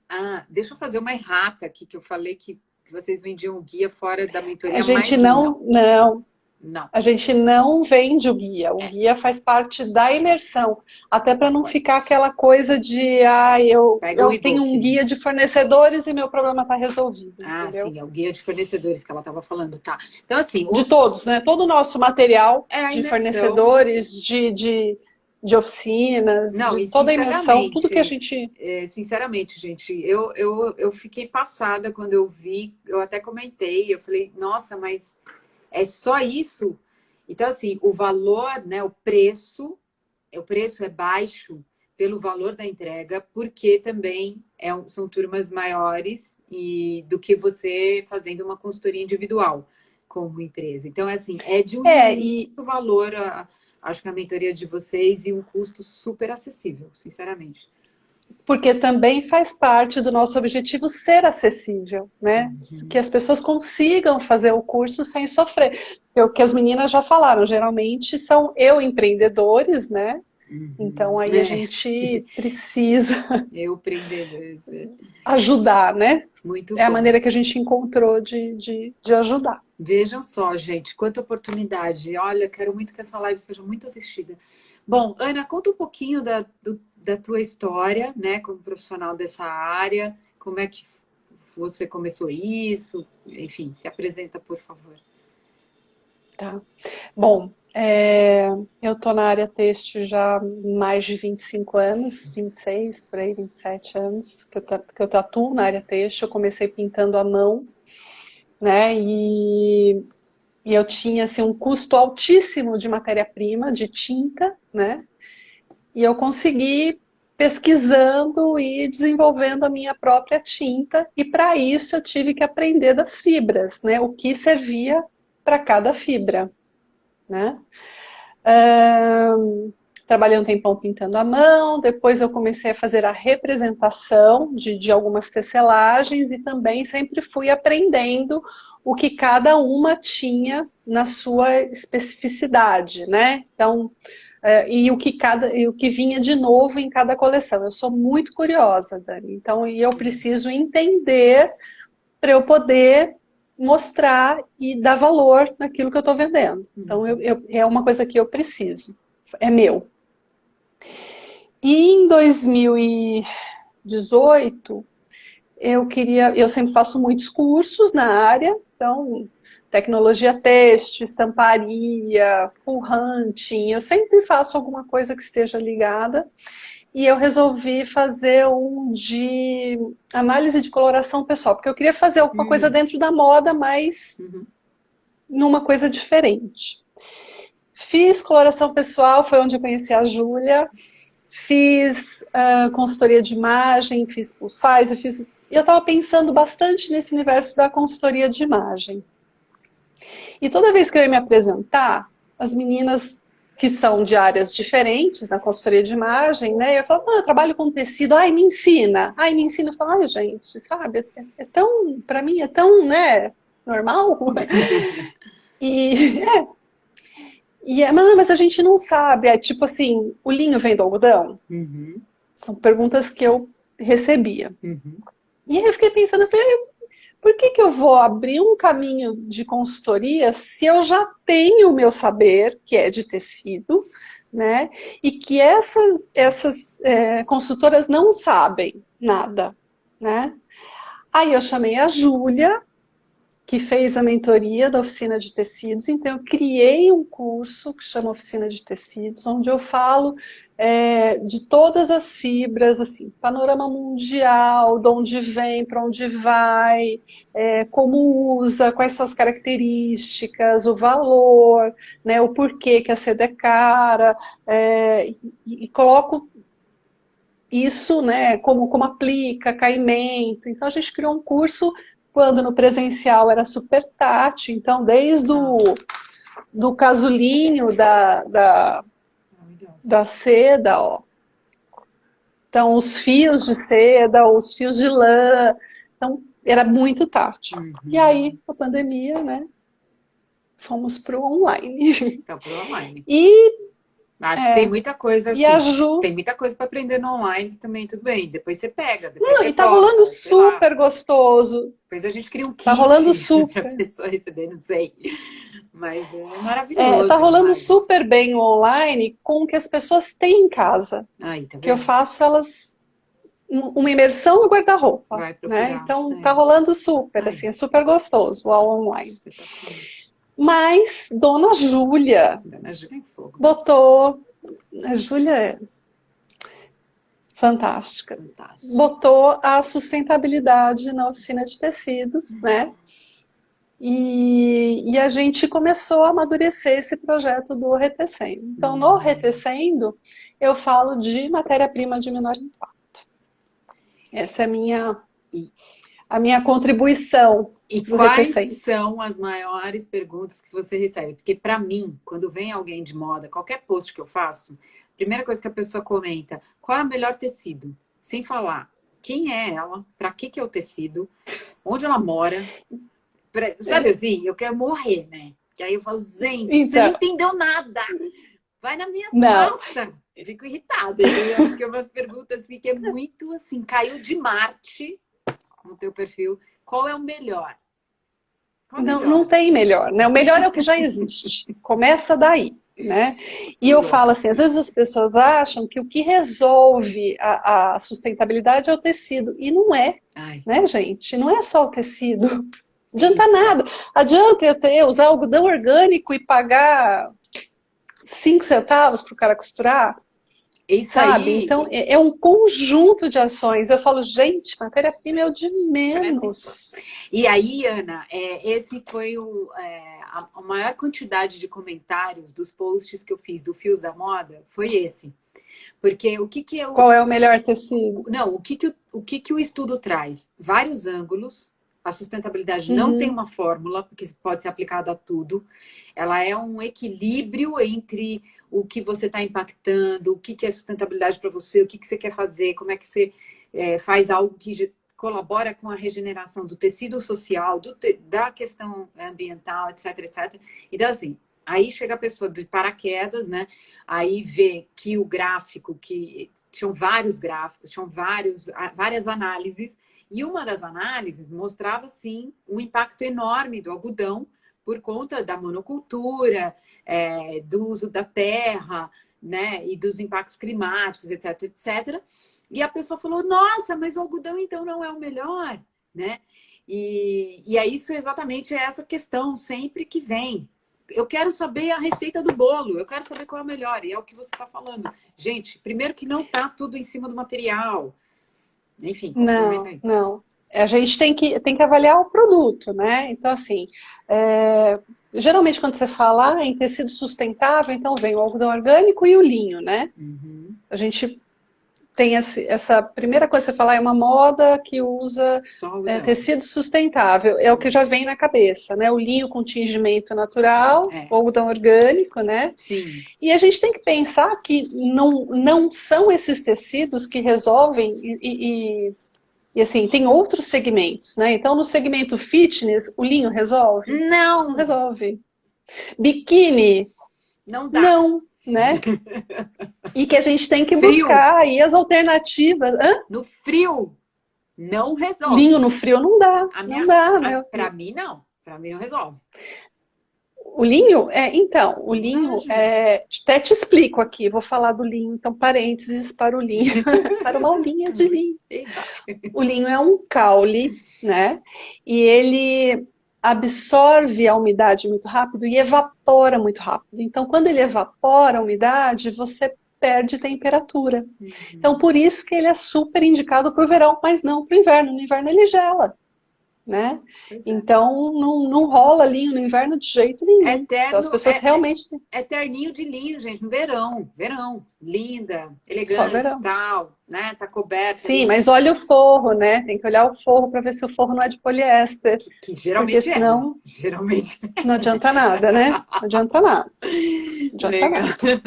Speaker 1: Ah, deixa eu fazer uma errata aqui, que eu falei que vocês vendiam o guia fora da
Speaker 4: A
Speaker 1: mentoria,
Speaker 4: gente
Speaker 1: mas não,
Speaker 4: não.
Speaker 1: não.
Speaker 4: A gente não vende o guia. O
Speaker 1: É,
Speaker 4: guia faz parte da imersão, até
Speaker 1: do
Speaker 4: para não ficar
Speaker 1: pacote.
Speaker 4: aquela coisa de,
Speaker 1: Pega o
Speaker 4: eu tenho
Speaker 1: e-book,
Speaker 4: um
Speaker 1: né?
Speaker 4: guia de fornecedores e meu problema está resolvido,
Speaker 1: Ah,
Speaker 4: entendeu?
Speaker 1: sim, é o guia de fornecedores que ela estava falando, tá? Então, assim,
Speaker 4: De todos, né? Todo o nosso material
Speaker 1: é a
Speaker 4: de
Speaker 1: imersão.
Speaker 4: fornecedores, de oficinas,
Speaker 1: Não,
Speaker 4: de
Speaker 1: e
Speaker 4: toda a imersão, tudo que a
Speaker 1: sinceramente,
Speaker 4: gente.
Speaker 1: sinceramente, gente, eu fiquei passada quando eu vi, eu até comentei, eu falei, nossa, mas é só isso? Então, assim, o valor, né, o preço é baixo pelo valor da entrega, porque também são turmas maiores e do que você fazendo uma consultoria individual como empresa. Então, assim, é de um imenso
Speaker 4: E
Speaker 1: valor, acho que a mentoria de vocês e um custo super acessível, sinceramente.
Speaker 4: porque também faz parte do nosso objetivo ser acessível, né? Que
Speaker 1: Uhum,
Speaker 4: as pessoas consigam fazer o curso sem sofrer. É o que as meninas já falaram, geralmente são empreendedores, né? Então
Speaker 1: uhum.
Speaker 4: aí a gente precisa
Speaker 1: Eu empreendedor,
Speaker 4: ajudar, né?
Speaker 1: muito
Speaker 4: É a
Speaker 1: bom.
Speaker 4: maneira que a gente encontrou de ajudar.
Speaker 1: Vejam só, gente, quanta oportunidade. Olha, quero muito que essa live seja muito assistida. Bom, Ana, conta um pouquinho da tua história, né, como profissional dessa área, como é que você começou isso, enfim, se apresenta, por favor.
Speaker 4: Tá? Bom, eu estou na área têxtil já há mais de 25 anos, 26, por aí, 27 anos que eu atuo na área têxtil. Eu comecei pintando à mão, né? E eu tinha assim, um custo altíssimo de matéria-prima, de tinta, né? E eu consegui pesquisando e desenvolvendo a minha própria tinta, e para isso eu tive que aprender das fibras, né? O que servia para cada fibra, né? Trabalhei um tempão pintando à mão, depois eu comecei a fazer a representação de algumas tecelagens e também sempre fui aprendendo o que cada uma tinha na sua especificidade, né? Então, e o que vinha de novo em cada coleção. Eu sou muito curiosa, Dani, então e eu preciso entender para eu poder mostrar e dar valor naquilo que eu estou vendendo. Então, é uma coisa que eu preciso, é meu. E em 2018, eu sempre faço muitos cursos na área, então, tecnologia têxtil, estamparia, full hunting, eu sempre faço alguma coisa que esteja ligada, e eu resolvi fazer um de análise de coloração pessoal, porque eu queria fazer alguma coisa
Speaker 1: Hum,
Speaker 4: dentro da moda, mas
Speaker 1: uhum,
Speaker 4: numa coisa diferente. Fiz coloração pessoal, foi onde eu conheci a Júlia. Fiz consultoria de imagem, fiz plus size, eu estava pensando bastante nesse universo da consultoria de imagem. E toda vez que eu ia me apresentar, as meninas que são de áreas diferentes na consultoria de imagem, né? Eu falava, eu trabalho com tecido, ai, me ensina. Ai, me ensina. Eu falava, ai, gente, sabe, é tão, para mim é tão, né, normal. E, mas a gente não sabe, é tipo assim, o linho vem do algodão?
Speaker 1: uhum,
Speaker 4: São perguntas que eu recebia.
Speaker 1: uhum.
Speaker 4: E aí eu fiquei pensando, eu falei, por que que eu vou abrir um caminho de consultoria se eu já tenho o meu saber, que é de tecido, né? E que essas consultoras não sabem nada, né? Aí eu chamei a Júlia que fez a mentoria da oficina de tecidos, então eu criei um curso que chama Oficina de Tecidos, onde eu falo de todas as fibras, assim, panorama mundial, de onde vem, para onde vai, como usa, quais são as características, o valor, né, o porquê que a seda é cara, e coloco isso, né, como aplica, caimento. Então a gente criou um curso quando no presencial era super tátil, então desde do casulinho da seda, ó. Então os fios de seda, os fios de lã, então era muito tátil. E aí, a pandemia, né, fomos pro online.
Speaker 1: Então, pro online.
Speaker 4: E
Speaker 1: acho que tem muita coisa assim,
Speaker 4: e a Ju...
Speaker 1: tem muita coisa para aprender no online também, tudo bem. Depois você pega, depois
Speaker 4: Não,
Speaker 1: você
Speaker 4: e tá
Speaker 1: toca,
Speaker 4: rolando
Speaker 1: sei lá.
Speaker 4: super gostoso.
Speaker 1: Depois a gente cria um kit
Speaker 4: Tá rolando super.
Speaker 1: pra pessoa receber, não sei. Mas é maravilhoso.
Speaker 4: Tá rolando
Speaker 1: demais.
Speaker 4: super bem o online com o que as pessoas têm em casa.
Speaker 1: Aí, tá
Speaker 4: Que eu
Speaker 1: vendo?
Speaker 4: faço elas uma imersão no guarda-roupa,
Speaker 1: Vai procurar,
Speaker 4: né? Então
Speaker 1: é.
Speaker 4: tá rolando super,
Speaker 1: Ai.
Speaker 4: assim, é super gostoso o aula online.
Speaker 1: Espetacular.
Speaker 4: Mas Dona Júlia
Speaker 1: Dona Júlia em fogo.
Speaker 4: botou, a Júlia é fantástica,
Speaker 1: Fantástico.
Speaker 4: botou a sustentabilidade na oficina de tecidos, né? E a gente começou a amadurecer esse projeto do Retecendo. Então, no Retecendo, eu falo de matéria-prima de menor impacto. Essa é a minha contribuição
Speaker 1: E
Speaker 4: pro
Speaker 1: quais
Speaker 4: Retecendo.
Speaker 1: são as maiores perguntas que você recebe? Porque para mim, quando vem alguém de moda, qualquer post que eu faço, a primeira coisa que a pessoa comenta, qual é o melhor tecido? Sem falar quem é ela, para que é o tecido, onde ela mora. Sabe assim, eu quero morrer, né? Que aí eu falo, gente, você
Speaker 4: Então.
Speaker 1: não entendeu nada. Vai na minha
Speaker 4: Não.
Speaker 1: costa. Eu fico irritada, entendeu? Porque umas perguntas assim, que é muito assim, caiu de Marte no teu perfil. Qual é o melhor? Qual é o melhor?
Speaker 4: Não tem melhor, né? O melhor é o que já existe. Começa daí, né? E eu falo assim, às vezes as pessoas acham que o que resolve a sustentabilidade é o tecido. E não é,
Speaker 1: Ai,
Speaker 4: né, gente? Não é só o tecido. Não adianta nada. Adianta eu usar algodão orgânico e pagar 5 centavos para o cara costurar?
Speaker 1: isso
Speaker 4: Sabe?
Speaker 1: aí.
Speaker 4: Então, é um conjunto de ações. Eu falo, gente, matéria-prima é o de menos.
Speaker 1: E aí, Ana, esse foi a maior quantidade de comentários dos posts que eu fiz do Fios da Moda, foi esse. Porque o que eu...
Speaker 4: Qual é o melhor tecido?
Speaker 1: Não, o que o estudo traz? Vários ângulos. A sustentabilidade não tem uma fórmula, porque pode ser aplicada a tudo. Ela é um equilíbrio entre o que você está impactando, o que é sustentabilidade para você, o que você quer fazer, como é que você faz algo que colabora com a regeneração do tecido social, da questão ambiental, etc, etc. Então, assim, aí chega a pessoa de paraquedas, né? Aí vê que o gráfico, que tinham vários gráficos, tinham várias análises, e uma das análises mostrava, sim, um impacto enorme do algodão por conta da monocultura, do uso da terra, né, e dos impactos climáticos, etc, etc. E a pessoa falou, nossa, mas o algodão então não é o melhor, né? E aí isso exatamente é essa questão sempre que vem. Eu quero saber a receita do bolo, eu quero saber qual é o melhor, e é o que você está falando. Gente, primeiro que não está tudo em cima do material. Enfim, aí.
Speaker 4: Não. A gente tem que avaliar o produto, né? Então, assim, geralmente quando você fala em tecido sustentável, então vem o algodão orgânico e o linho, né? A gente tem essa primeira coisa que você falar, é uma moda que usa tecido sustentável, é o que já vem na cabeça, né? O linho com tingimento natural, o algodão orgânico, né?
Speaker 1: Sim.
Speaker 4: E a gente tem que pensar que não são esses tecidos que resolvem e assim, tem outros segmentos, né? Então, no segmento fitness, o linho resolve? Não resolve. Biquíni?
Speaker 1: Não dá.
Speaker 4: Não, né? E que a gente tem que buscar aí as alternativas.
Speaker 1: No frio, não resolve.
Speaker 4: Linho no frio não dá. Não dá, né?
Speaker 1: Pra mim, não. Pra mim, não resolve.
Speaker 4: O linho, então, o linho, até te explico aqui, vou falar do linho, então parênteses para o linho, para uma aulinha de linho. O linho é um caule, né? E ele absorve a umidade muito rápido e evapora muito rápido. Então, quando ele evapora a umidade, você perde temperatura. Então, por isso que ele é super indicado para o verão, mas não para o inverno. No inverno ele gela, né? Então, não rola linho no inverno de jeito nenhum. Então, as pessoas realmente têm...
Speaker 1: É terninho de linho, gente, no verão. Verão. Linda,
Speaker 4: Só
Speaker 1: elegante,
Speaker 4: verão.
Speaker 1: tal, né? Tá coberta.
Speaker 4: Sim, mas olha o forro, né? Tem que olhar o forro para ver se o forro não é de poliéster.
Speaker 1: Que geralmente
Speaker 4: Porque senão
Speaker 1: Geralmente
Speaker 4: não adianta nada, né? Não adianta nada. Não adianta
Speaker 1: Legal.
Speaker 4: nada.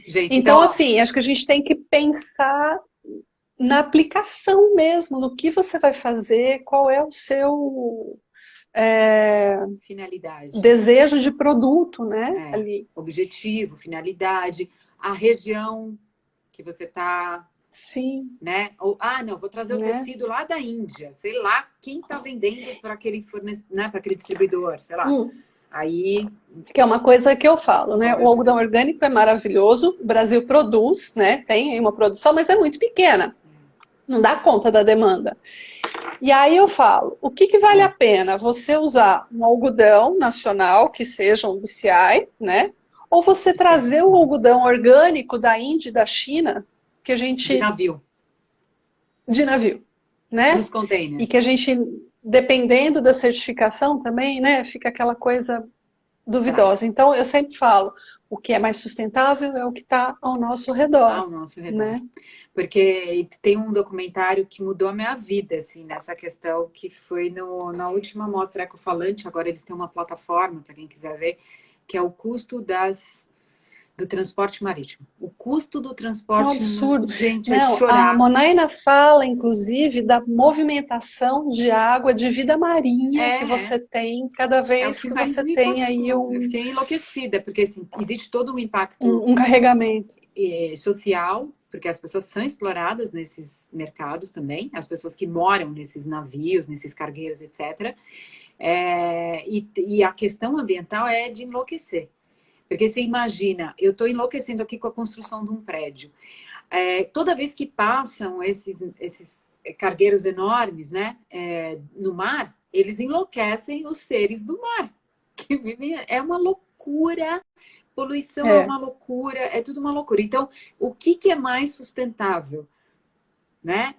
Speaker 1: Gente,
Speaker 4: Então,
Speaker 1: ó,
Speaker 4: assim, acho que a gente tem que pensar na aplicação mesmo, no que você vai fazer, qual é o seu
Speaker 1: finalidade.
Speaker 4: desejo de produto, né?
Speaker 1: É,
Speaker 4: Ali.
Speaker 1: objetivo, finalidade, a região que você tá,
Speaker 4: Sim,
Speaker 1: né? Ou, não, vou trazer o
Speaker 4: né?
Speaker 1: tecido lá da Índia, sei lá, quem tá vendendo para aquele né, para aquele distribuidor, sei lá. Aí,
Speaker 4: Que é uma coisa que eu falo, né? O
Speaker 1: lógico.
Speaker 4: algodão orgânico é maravilhoso, o Brasil produz, né? Tem aí uma produção, mas é muito pequena. Não dá conta da demanda. E aí eu falo, o que vale a pena? Você usar um algodão nacional, que seja um BCI, né? Ou você trazer o algodão orgânico da Índia e da China, que a gente... De navio, né?
Speaker 1: Dos containers.
Speaker 4: E que a gente, dependendo da certificação também, né? Fica aquela coisa duvidosa. Então, eu sempre falo, o que é mais sustentável é o que está ao nosso redor.
Speaker 1: Ao nosso redor.
Speaker 4: Né?
Speaker 1: Porque tem um documentário que mudou a minha vida, assim, nessa questão, que foi na última mostra Ecofalante. Agora eles têm uma plataforma, para quem quiser ver, que é o custo do transporte marítimo. O custo do transporte...
Speaker 4: É um absurdo.
Speaker 1: Gente,
Speaker 4: não,
Speaker 1: é de chorar.
Speaker 4: A Monaina fala, inclusive, da movimentação de água de vida marinha que você tem cada vez que você tem aí
Speaker 1: Eu fiquei enlouquecida, porque assim, existe todo um impacto...
Speaker 4: Um carregamento.
Speaker 1: Social, porque as pessoas são exploradas nesses mercados também, as pessoas que moram nesses navios, nesses cargueiros, etc. E a questão ambiental é de enlouquecer. Porque você imagina, eu estou enlouquecendo aqui com a construção de um prédio. Toda vez que passam esses cargueiros enormes, né, no mar, eles enlouquecem os seres do mar. Que vivem, é uma loucura. Poluição é uma loucura, é tudo uma loucura. Então, o que é mais sustentável? Né?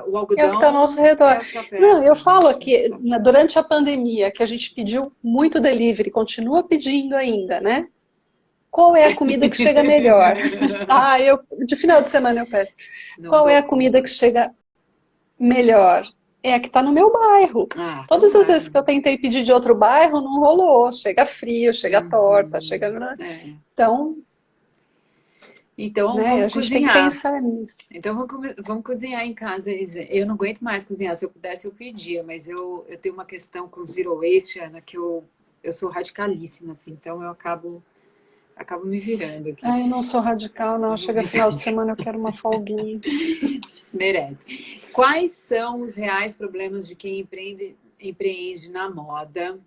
Speaker 1: O algodão
Speaker 4: é o que está ao nosso redor. Não, eu falo aqui, durante a pandemia, que a gente pediu muito delivery, continua pedindo ainda, né? Qual é a comida que chega melhor? De final de semana eu peço. Qual é a comida que chega melhor? É a que está no meu bairro. Todas as vezes que eu tentei pedir de outro bairro, não rolou. Chega frio, chega torta, chega... Então
Speaker 1: né?
Speaker 4: A gente tem que pensar nisso.
Speaker 1: Então vamos cozinhar em casa. Eu não aguento mais cozinhar. Se eu pudesse, eu pedia. Mas eu tenho uma questão com zero waste, Ana, que eu sou radicalíssima, assim. Então eu acabo me virando aqui.
Speaker 4: Eu não sou radical, não. Chega final de semana, eu quero uma folguinha.
Speaker 1: Merece. Quais são os reais problemas de quem empreende na moda?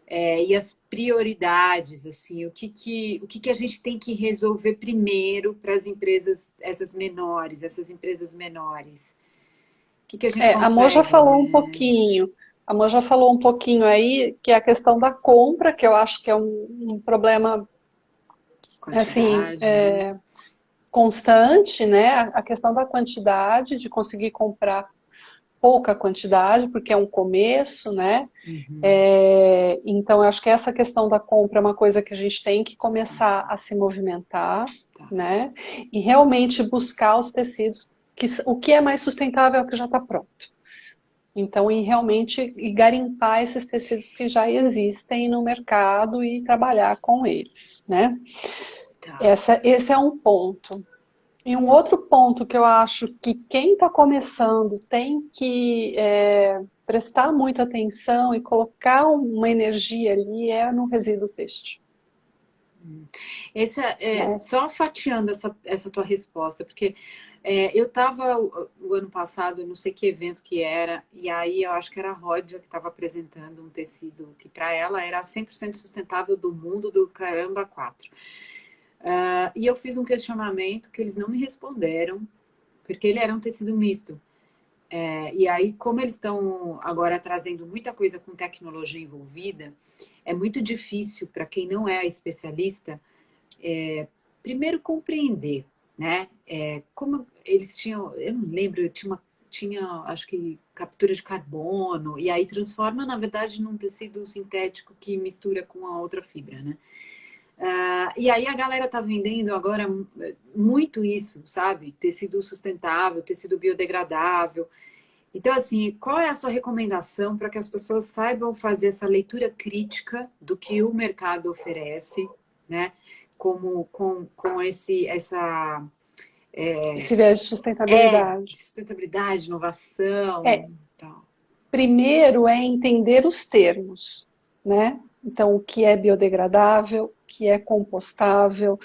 Speaker 1: E as prioridades, assim, o que a gente tem que resolver primeiro para as empresas, essas empresas menores? O que a gente consegue,
Speaker 4: a Mo já falou um pouquinho. A Mo já falou um pouquinho aí, que é a questão da compra, que eu acho que é um problema assim, constante, né? A questão da quantidade, de conseguir comprar pouca quantidade, porque é um começo, né? Então, eu acho que essa questão da compra é uma coisa que a gente tem que começar a se movimentar, né? E realmente buscar os tecidos, o que é mais sustentável é o que já está pronto. Então, realmente garimpar esses tecidos que já existem no mercado e trabalhar com eles, né? Esse é um ponto. E um outro ponto que eu acho que quem está começando tem que prestar muita atenção e colocar uma energia ali no resíduo têxtil.
Speaker 1: Só fatiando essa tua resposta, porque eu estava o ano passado, não sei que evento que era, e aí eu acho que era a Ródia que estava apresentando um tecido que para ela era 100% sustentável do mundo do caramba 4. E eu fiz um questionamento que eles não me responderam, porque ele era um tecido misto. E aí, como eles estão agora trazendo muita coisa com tecnologia envolvida, é muito difícil para quem não é especialista, primeiro compreender, né? Como eles tinham, eu não lembro, tinha, acho que, captura de carbono, e aí transforma, na verdade, num tecido sintético que mistura com a outra fibra, né? E aí a galera tá vendendo agora muito isso, sabe? Tecido sustentável, tecido biodegradável. Então, assim, qual é a sua recomendação para que as pessoas saibam fazer essa leitura crítica do que o mercado oferece, né? Com essa
Speaker 4: Esse viés de sustentabilidade.
Speaker 1: sustentabilidade, inovação, tal.
Speaker 4: Primeiro é entender os termos, né? Então, o que é biodegradável, o que é compostável,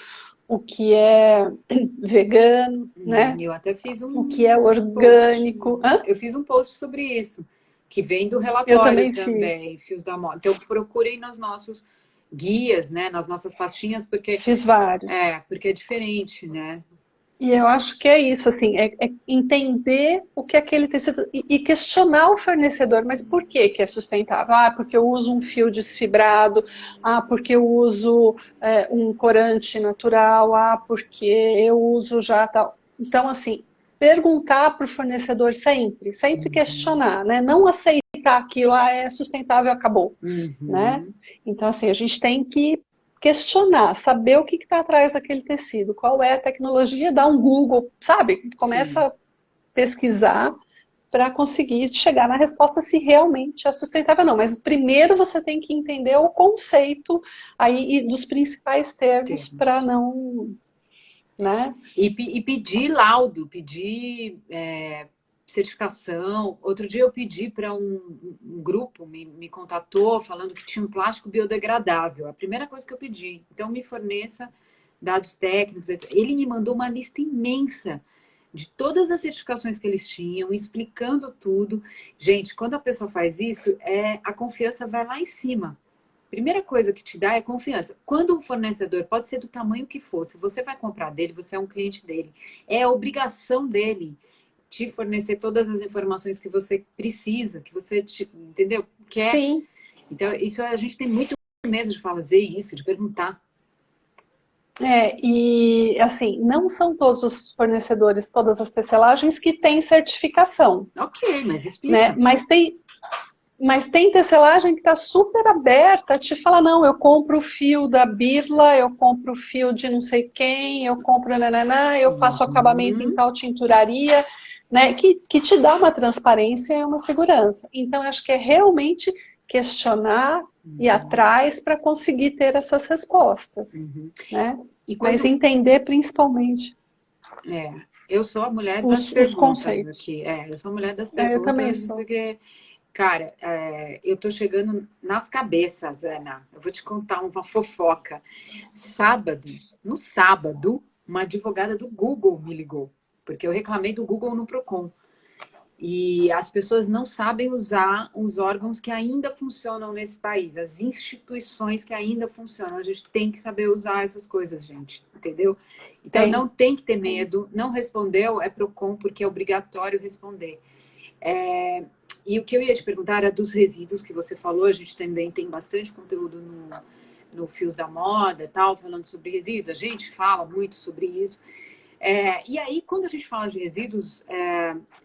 Speaker 4: o que é vegano, né?
Speaker 1: Eu até fiz
Speaker 4: O que é orgânico.
Speaker 1: Eu fiz um post sobre isso, que vem do
Speaker 4: Eu
Speaker 1: relatório
Speaker 4: também fiz.
Speaker 1: Fios da Moda. Então, procurem nos nossos guias, né? Nas nossas pastinhas, porque
Speaker 4: Fiz vários.
Speaker 1: porque é diferente, né?
Speaker 4: E eu acho que é isso, assim, é entender o que aquele tecido e questionar o fornecedor, mas por que é sustentável? Ah, porque eu uso um fio desfibrado, porque eu uso um corante natural, porque eu uso já tal. Então, assim, perguntar para o fornecedor sempre questionar, né? Não aceitar aquilo, é sustentável, acabou, né? Então, assim, a gente tem que questionar, saber o que está atrás daquele tecido, qual é a tecnologia, dar um Google, sabe? Começa a pesquisar para conseguir chegar na resposta se realmente é sustentável ou não. Mas primeiro você tem que entender o conceito aí e dos principais termos para não... né?
Speaker 1: E pedir laudo, pedir certificação. Outro dia eu pedi para um grupo, me contatou falando que tinha um plástico biodegradável. A primeira coisa que eu pedi. Então, me forneça dados técnicos, etc. Ele me mandou uma lista imensa de todas as certificações que eles tinham, explicando tudo. Gente, quando a pessoa faz isso, a confiança vai lá em cima. Primeira coisa que te dá é confiança. Quando o fornecedor, pode ser do tamanho que for, se você vai comprar dele, você é um cliente dele. É a obrigação dele te fornecer todas as informações que você precisa, que você, entendeu? Quer.
Speaker 4: Sim.
Speaker 1: Então, isso a gente tem muito medo de fazer isso, de perguntar.
Speaker 4: E assim, não são todos os fornecedores, todas as tecelagens que têm certificação.
Speaker 1: Ok, mas explica.
Speaker 4: Né? Mas tem tecelagem que está super aberta, te fala, não, eu compro o fio da Birla, eu compro o fio de não sei quem, eu compro nananá, eu faço acabamento em tal tinturaria, né? Que te dá uma transparência e uma segurança. Então, eu acho que é realmente questionar e ir atrás para conseguir ter essas respostas, né? Mas entender principalmente.
Speaker 1: Eu sou a mulher
Speaker 4: das
Speaker 1: perguntas
Speaker 4: conceitos.
Speaker 1: aqui. Eu sou a mulher das perguntas.
Speaker 4: Eu também sou.
Speaker 1: Porque, cara, eu tô chegando nas cabeças, Ana. Eu vou te contar uma fofoca. No sábado, uma advogada do Google me ligou. Porque eu reclamei do Google no Procon. E as pessoas não sabem usar os órgãos que ainda funcionam nesse país, as instituições que ainda funcionam. A gente tem que saber usar essas coisas, gente, entendeu? Então, não tem que ter medo. Não respondeu, é Procon, porque é obrigatório responder. E o que eu ia te perguntar era dos resíduos que você falou. A gente também tem bastante conteúdo no Fios da Moda, tal, falando sobre resíduos. A gente fala muito sobre isso. E aí, quando a gente fala de resíduos,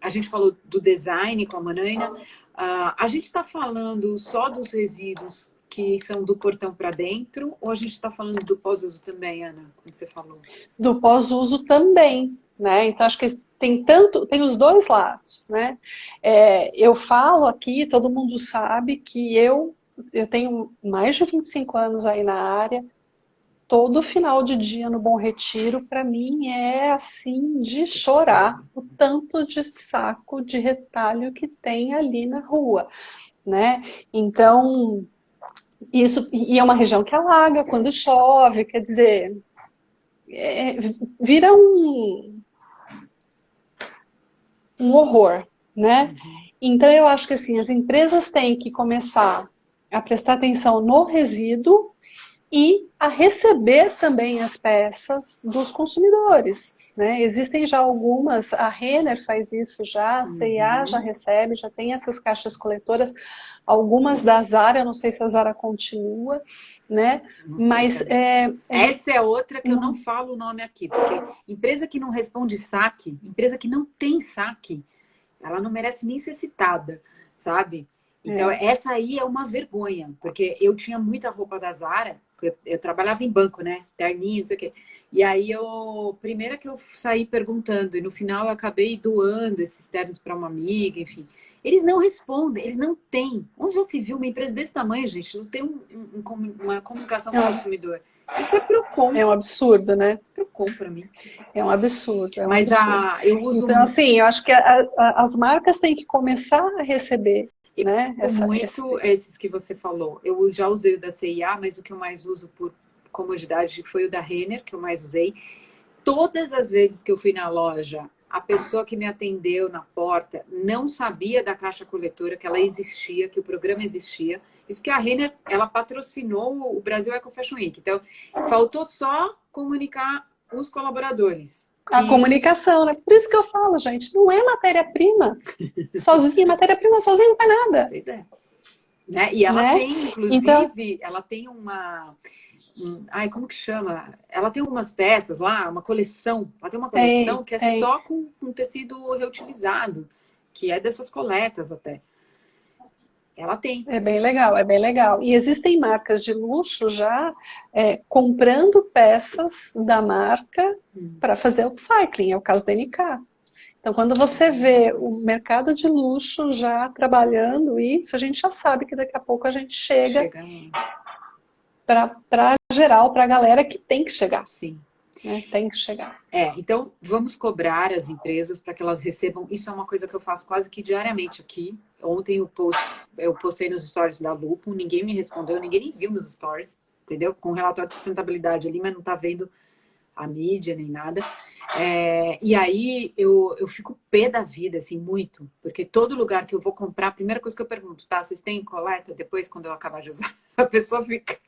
Speaker 1: a gente falou do design com a Manaina, a gente está falando só dos resíduos que são do portão para dentro, ou a gente está falando do pós-uso também, Ana, como você falou? Do
Speaker 4: pós-uso também, né? Então, acho que tem os dois lados, né? Eu falo aqui, todo mundo sabe que eu tenho mais de 25 anos aí na área. Todo final de dia no Bom Retiro, para mim, é assim de chorar o tanto de saco de retalho que tem ali na rua, né? Então, isso, e é uma região que alaga quando chove, quer dizer, vira um horror, né? Então, eu acho que assim, as empresas têm que começar a prestar atenção no resíduo e a receber também as peças dos consumidores, né? Existem já algumas, a Renner faz isso já, a C&A já recebe, já tem essas caixas coletoras, algumas da Zara, eu não sei se a Zara continua, né?
Speaker 1: Não sei
Speaker 4: Mas
Speaker 1: também. Essa é outra que eu não falo o nome aqui, porque empresa que não responde saque, empresa que não tem saque, ela não merece nem ser citada, sabe? Então, essa aí é uma vergonha, porque eu tinha muita roupa da Zara, eu trabalhava em banco, né? Terninho, não sei o quê. E aí, primeiro que eu saí perguntando, e no final eu acabei doando esses ternos para uma amiga, enfim. Eles não respondem, eles não têm. Onde já se viu uma empresa desse tamanho, gente? Não tem uma comunicação com o consumidor. Isso é Procon.
Speaker 4: É um absurdo, né?
Speaker 1: Procon para mim.
Speaker 4: É um absurdo. É um
Speaker 1: Mas
Speaker 4: absurdo.
Speaker 1: eu uso
Speaker 4: então, assim, eu acho que as marcas têm que começar a receber, né?
Speaker 1: Esses que você falou. Eu já usei o da C&A, mas o que eu mais uso por comodidade foi o da Renner, que eu mais usei. Todas as vezes que eu fui na loja, a pessoa que me atendeu na porta não sabia da caixa coletora, que ela existia, que o programa existia. Isso porque a Renner, ela patrocinou o Brasil Eco Fashion Week. Então, faltou só comunicar os colaboradores.
Speaker 4: A comunicação, né? Por isso que eu falo, gente, não é matéria-prima sozinha, matéria-prima sozinha não faz nada.
Speaker 1: Pois é. Né? E ela tem, inclusive, ela tem uma... Ai, como que chama? Ela tem umas peças lá, uma coleção. Ela tem uma coleção que é só com tecido reutilizado, que é dessas coletas até. Ela tem.
Speaker 4: É bem legal, é bem legal. E existem marcas de luxo já comprando peças da marca para fazer upcycling, é o caso da NK. Então, quando você vê o mercado de luxo já trabalhando isso, a gente já sabe que daqui a pouco a gente chega para geral, para a galera que tem que chegar.
Speaker 1: Sim.
Speaker 4: Né? Tem que chegar.
Speaker 1: Então vamos cobrar as empresas para que elas recebam. Isso é uma coisa que eu faço quase que diariamente aqui. Ontem eu postei nos stories da Lupo, ninguém me respondeu, ninguém nem viu nos stories, entendeu? Com relatório de sustentabilidade ali, mas não tá vendo a mídia nem nada. E aí eu fico pé da vida, assim, muito, porque todo lugar que eu vou comprar, a primeira coisa que eu pergunto, tá, vocês têm coleta? Depois, quando eu acabar de usar, a pessoa fica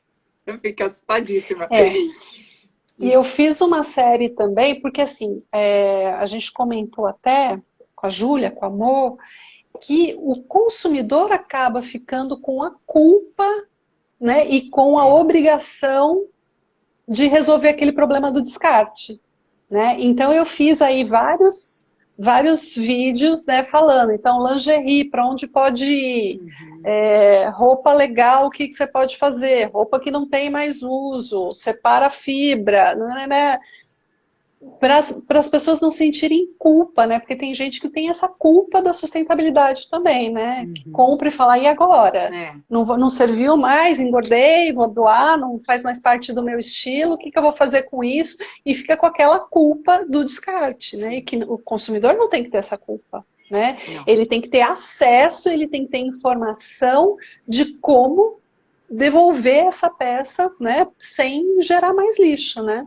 Speaker 1: assustadíssima.
Speaker 4: E eu fiz uma série também, porque assim, a gente comentou até com a Júlia, com a Mo, que o consumidor acaba ficando com a culpa, né, e com a obrigação de resolver aquele problema do descarte. Né? Então eu fiz aí vários vídeos, né, falando, então lingerie, para onde pode ir, roupa legal, o que você pode fazer, roupa que não tem mais uso, separa a fibra, né? Para as pessoas não sentirem culpa, né? Porque tem gente que tem essa culpa da sustentabilidade também, né? Que compra e fala, e agora? Não serviu mais, engordei, vou doar, não faz mais parte do meu estilo, o que eu vou fazer com isso? E fica com aquela culpa do descarte, né? E que o consumidor não tem que ter essa culpa, né? Ele tem que ter acesso, ele tem que ter informação de como devolver essa peça, né? Sem gerar mais lixo, né?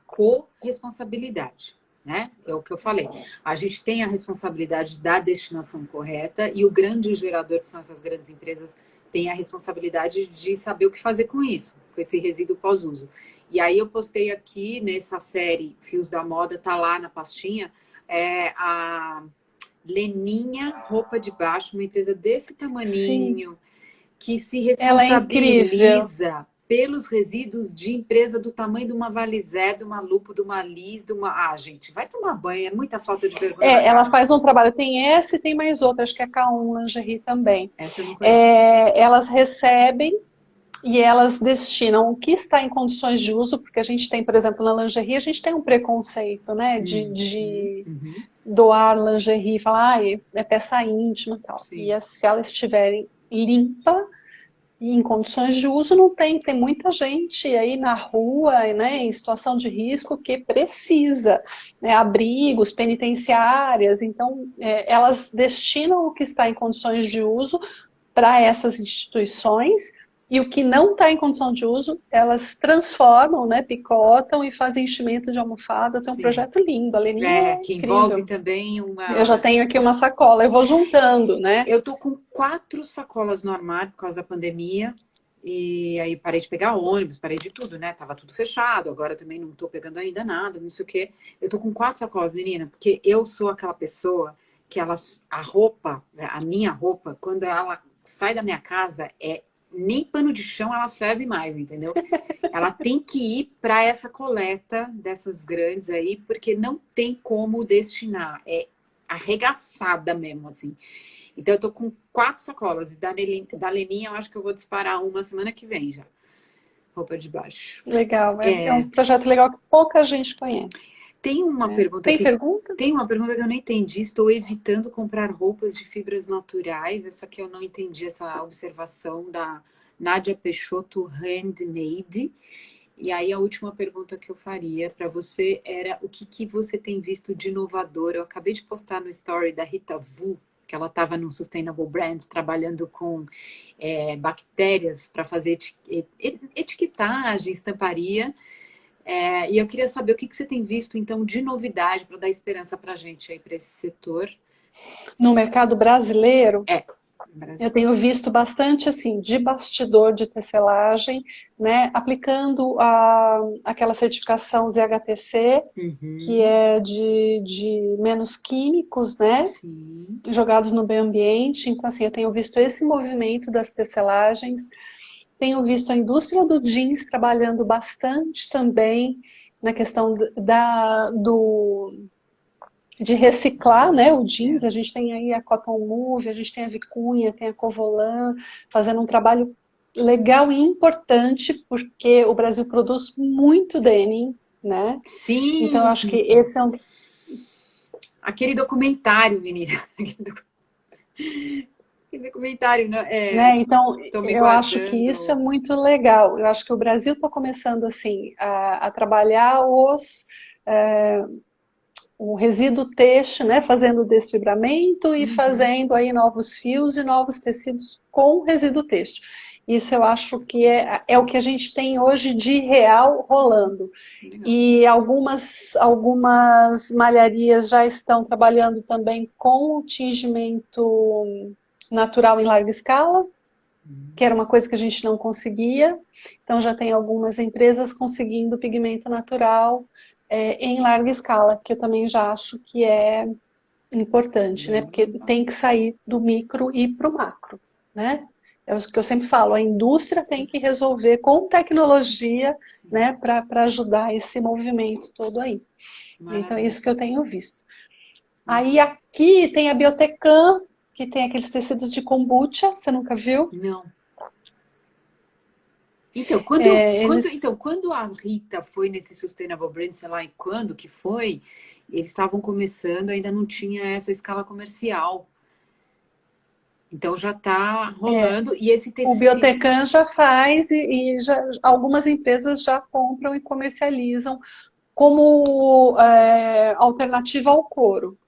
Speaker 1: Corresponsabilidade, né? É o que eu falei. A gente tem a responsabilidade da destinação correta e o grande gerador, que são essas grandes empresas, tem a responsabilidade de saber o que fazer com isso, com esse resíduo pós-uso. E aí eu postei aqui nessa série Fios da Moda, tá lá na pastinha, a Leninha Roupa de Baixo, uma empresa desse tamaninho, que se responsabiliza pelos resíduos de empresa do tamanho de uma Valizer, de uma Lupo, de uma Liz, de uma... gente, vai tomar banho, é muita falta de vergonha.
Speaker 4: Ela faz um trabalho, tem essa e tem mais outra, acho que é a K1 Lingerie também.
Speaker 1: Essa eu não conheço.
Speaker 4: Elas recebem e elas destinam o que está em condições de uso, porque a gente tem, por exemplo, na lingerie, a gente tem um preconceito, né, de doar lingerie, falar, é peça íntima e tal. Sim. E se elas estiverem limpa e em condições de uso, não tem muita gente aí na rua, né, em situação de risco que precisa, né, abrigos, penitenciárias, então elas destinam o que está em condições de uso para essas instituições e o que não está em condição de uso, elas transformam, né, picotam e fazem enchimento de almofada. Tem um projeto lindo, a Leninha
Speaker 1: que envolve também uma...
Speaker 4: Eu já tenho aqui uma sacola, eu vou juntando, né?
Speaker 1: Eu tô com 4 sacolas no armário por causa da pandemia, E aí parei de pegar ônibus, parei de tudo, né? Tava tudo fechado, agora também não tô pegando ainda nada, não sei o quê. Eu tô com 4 sacolas, menina, porque eu sou aquela pessoa que a roupa, a minha roupa, quando ela sai da minha casa, nem pano de chão ela serve mais, entendeu? Ela tem que ir para essa coleta dessas grandes aí, porque não tem como destinar. É arregaçada mesmo, assim. Então, eu tô com 4 sacolas. E da Leninha, eu acho que eu vou disparar uma semana que vem já. Roupa de baixo.
Speaker 4: Legal, é um projeto legal que pouca gente conhece.
Speaker 1: Tem uma pergunta
Speaker 4: Tem
Speaker 1: aqui.
Speaker 4: perguntas?
Speaker 1: Tem uma pergunta que eu não entendi. Estou evitando comprar roupas de fibras naturais. Essa aqui eu não entendi, essa observação da Nádia Peixoto Handmade. E aí a última pergunta que eu faria para você era o que você tem visto de inovador? Eu acabei de postar no story da Rita Vu, que ela estava no Sustainable Brands trabalhando com bactérias para fazer etiquetagem, estamparia. E eu queria saber o que você tem visto, então, de novidade para dar esperança para a gente aí, para esse setor.
Speaker 4: No mercado brasileiro,
Speaker 1: Brasil.
Speaker 4: eu tenho visto bastante, assim, de bastidor de tecelagem, né, aplicando aquela certificação ZHTC, que é de menos químicos, né,
Speaker 1: Sim.
Speaker 4: jogados no meio ambiente. Então, assim, eu tenho visto esse movimento das tecelagens, tenho visto a indústria do jeans trabalhando bastante também na questão de reciclar, né, o jeans. A gente tem aí a Cotton Move, a gente tem a Vicunha, tem a Covolan, fazendo um trabalho legal e importante, porque o Brasil produz muito denim, né?
Speaker 1: Sim!
Speaker 4: Então, eu acho que esse é um...
Speaker 1: Aquele documentário, menina. Aquele documentário,
Speaker 4: né? Então, eu acho que
Speaker 1: guardando.
Speaker 4: isso é muito legal. Eu acho que o Brasil está começando, assim, a trabalhar o resíduo têxtil, né, fazendo desfibramento e fazendo aí novos fios e novos tecidos com resíduo têxtil. Isso eu acho que é o que a gente tem hoje de real rolando. E algumas malharias já estão trabalhando também com o tingimento natural em larga escala, que era uma coisa que a gente não conseguia. Então já tem algumas empresas conseguindo pigmento natural em larga escala, que eu também já acho que é importante, né? Porque tem que sair do micro e ir para o macro, né? É o que eu sempre falo, a indústria tem que resolver com tecnologia, né, para ajudar esse movimento todo aí.
Speaker 1: Maravilha.
Speaker 4: Então é isso que eu tenho visto. Aí aqui tem a Biotecam, que tem aqueles tecidos de kombucha, você nunca viu?
Speaker 1: Não. Então, quando a Rita foi nesse Sustainable Brand, sei lá, e quando que foi, eles estavam começando, ainda não tinha essa escala comercial. Então já está rolando. E esse tecido...
Speaker 4: O Biotecam já faz e algumas empresas já compram e comercializam como alternativa ao couro.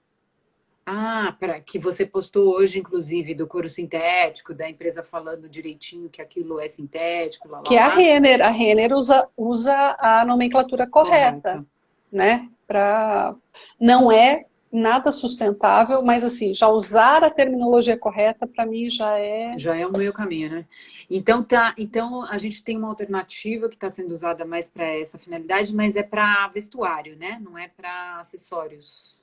Speaker 1: Que você postou hoje, inclusive, do couro sintético, da empresa falando direitinho que aquilo é sintético,
Speaker 4: Que é a Renner. A Renner usa a nomenclatura correta, né? Não é nada sustentável, mas assim, já usar a terminologia correta, para mim, já é...
Speaker 1: Já é o meio caminho, né? Então, a gente tem uma alternativa que está sendo usada mais para essa finalidade, mas é para vestuário, né? Não é para acessórios.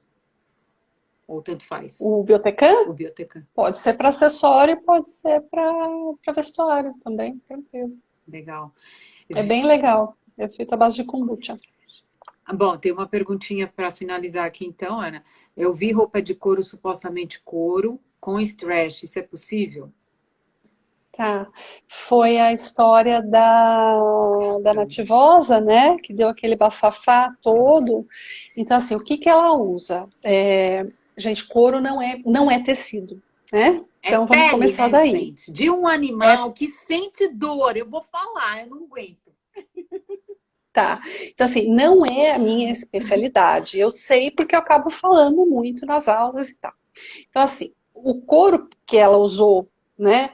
Speaker 1: Ou tanto faz?
Speaker 4: O Biotecam?
Speaker 1: O Biotecam.
Speaker 4: Pode ser para acessório, pode ser para vestuário também, tranquilo.
Speaker 1: Legal.
Speaker 4: É bem legal. É feito à base de kombucha.
Speaker 1: Bom, tem uma perguntinha para finalizar aqui então, Ana. Eu vi roupa de couro, supostamente couro, com stretch. Isso é possível?
Speaker 4: Tá. Foi a história da Nativosa, né? Que deu aquele bafafá todo. Então, assim, o que ela usa? Gente, couro não é tecido, né? Então, vamos
Speaker 1: pele,
Speaker 4: começar
Speaker 1: né,
Speaker 4: daí.
Speaker 1: gente? De um animal que sente dor. Eu vou falar, eu não aguento.
Speaker 4: Tá. Então, assim, não é a minha especialidade. Eu sei porque eu acabo falando muito nas aulas e tal. Então, assim, o couro que ela usou, né,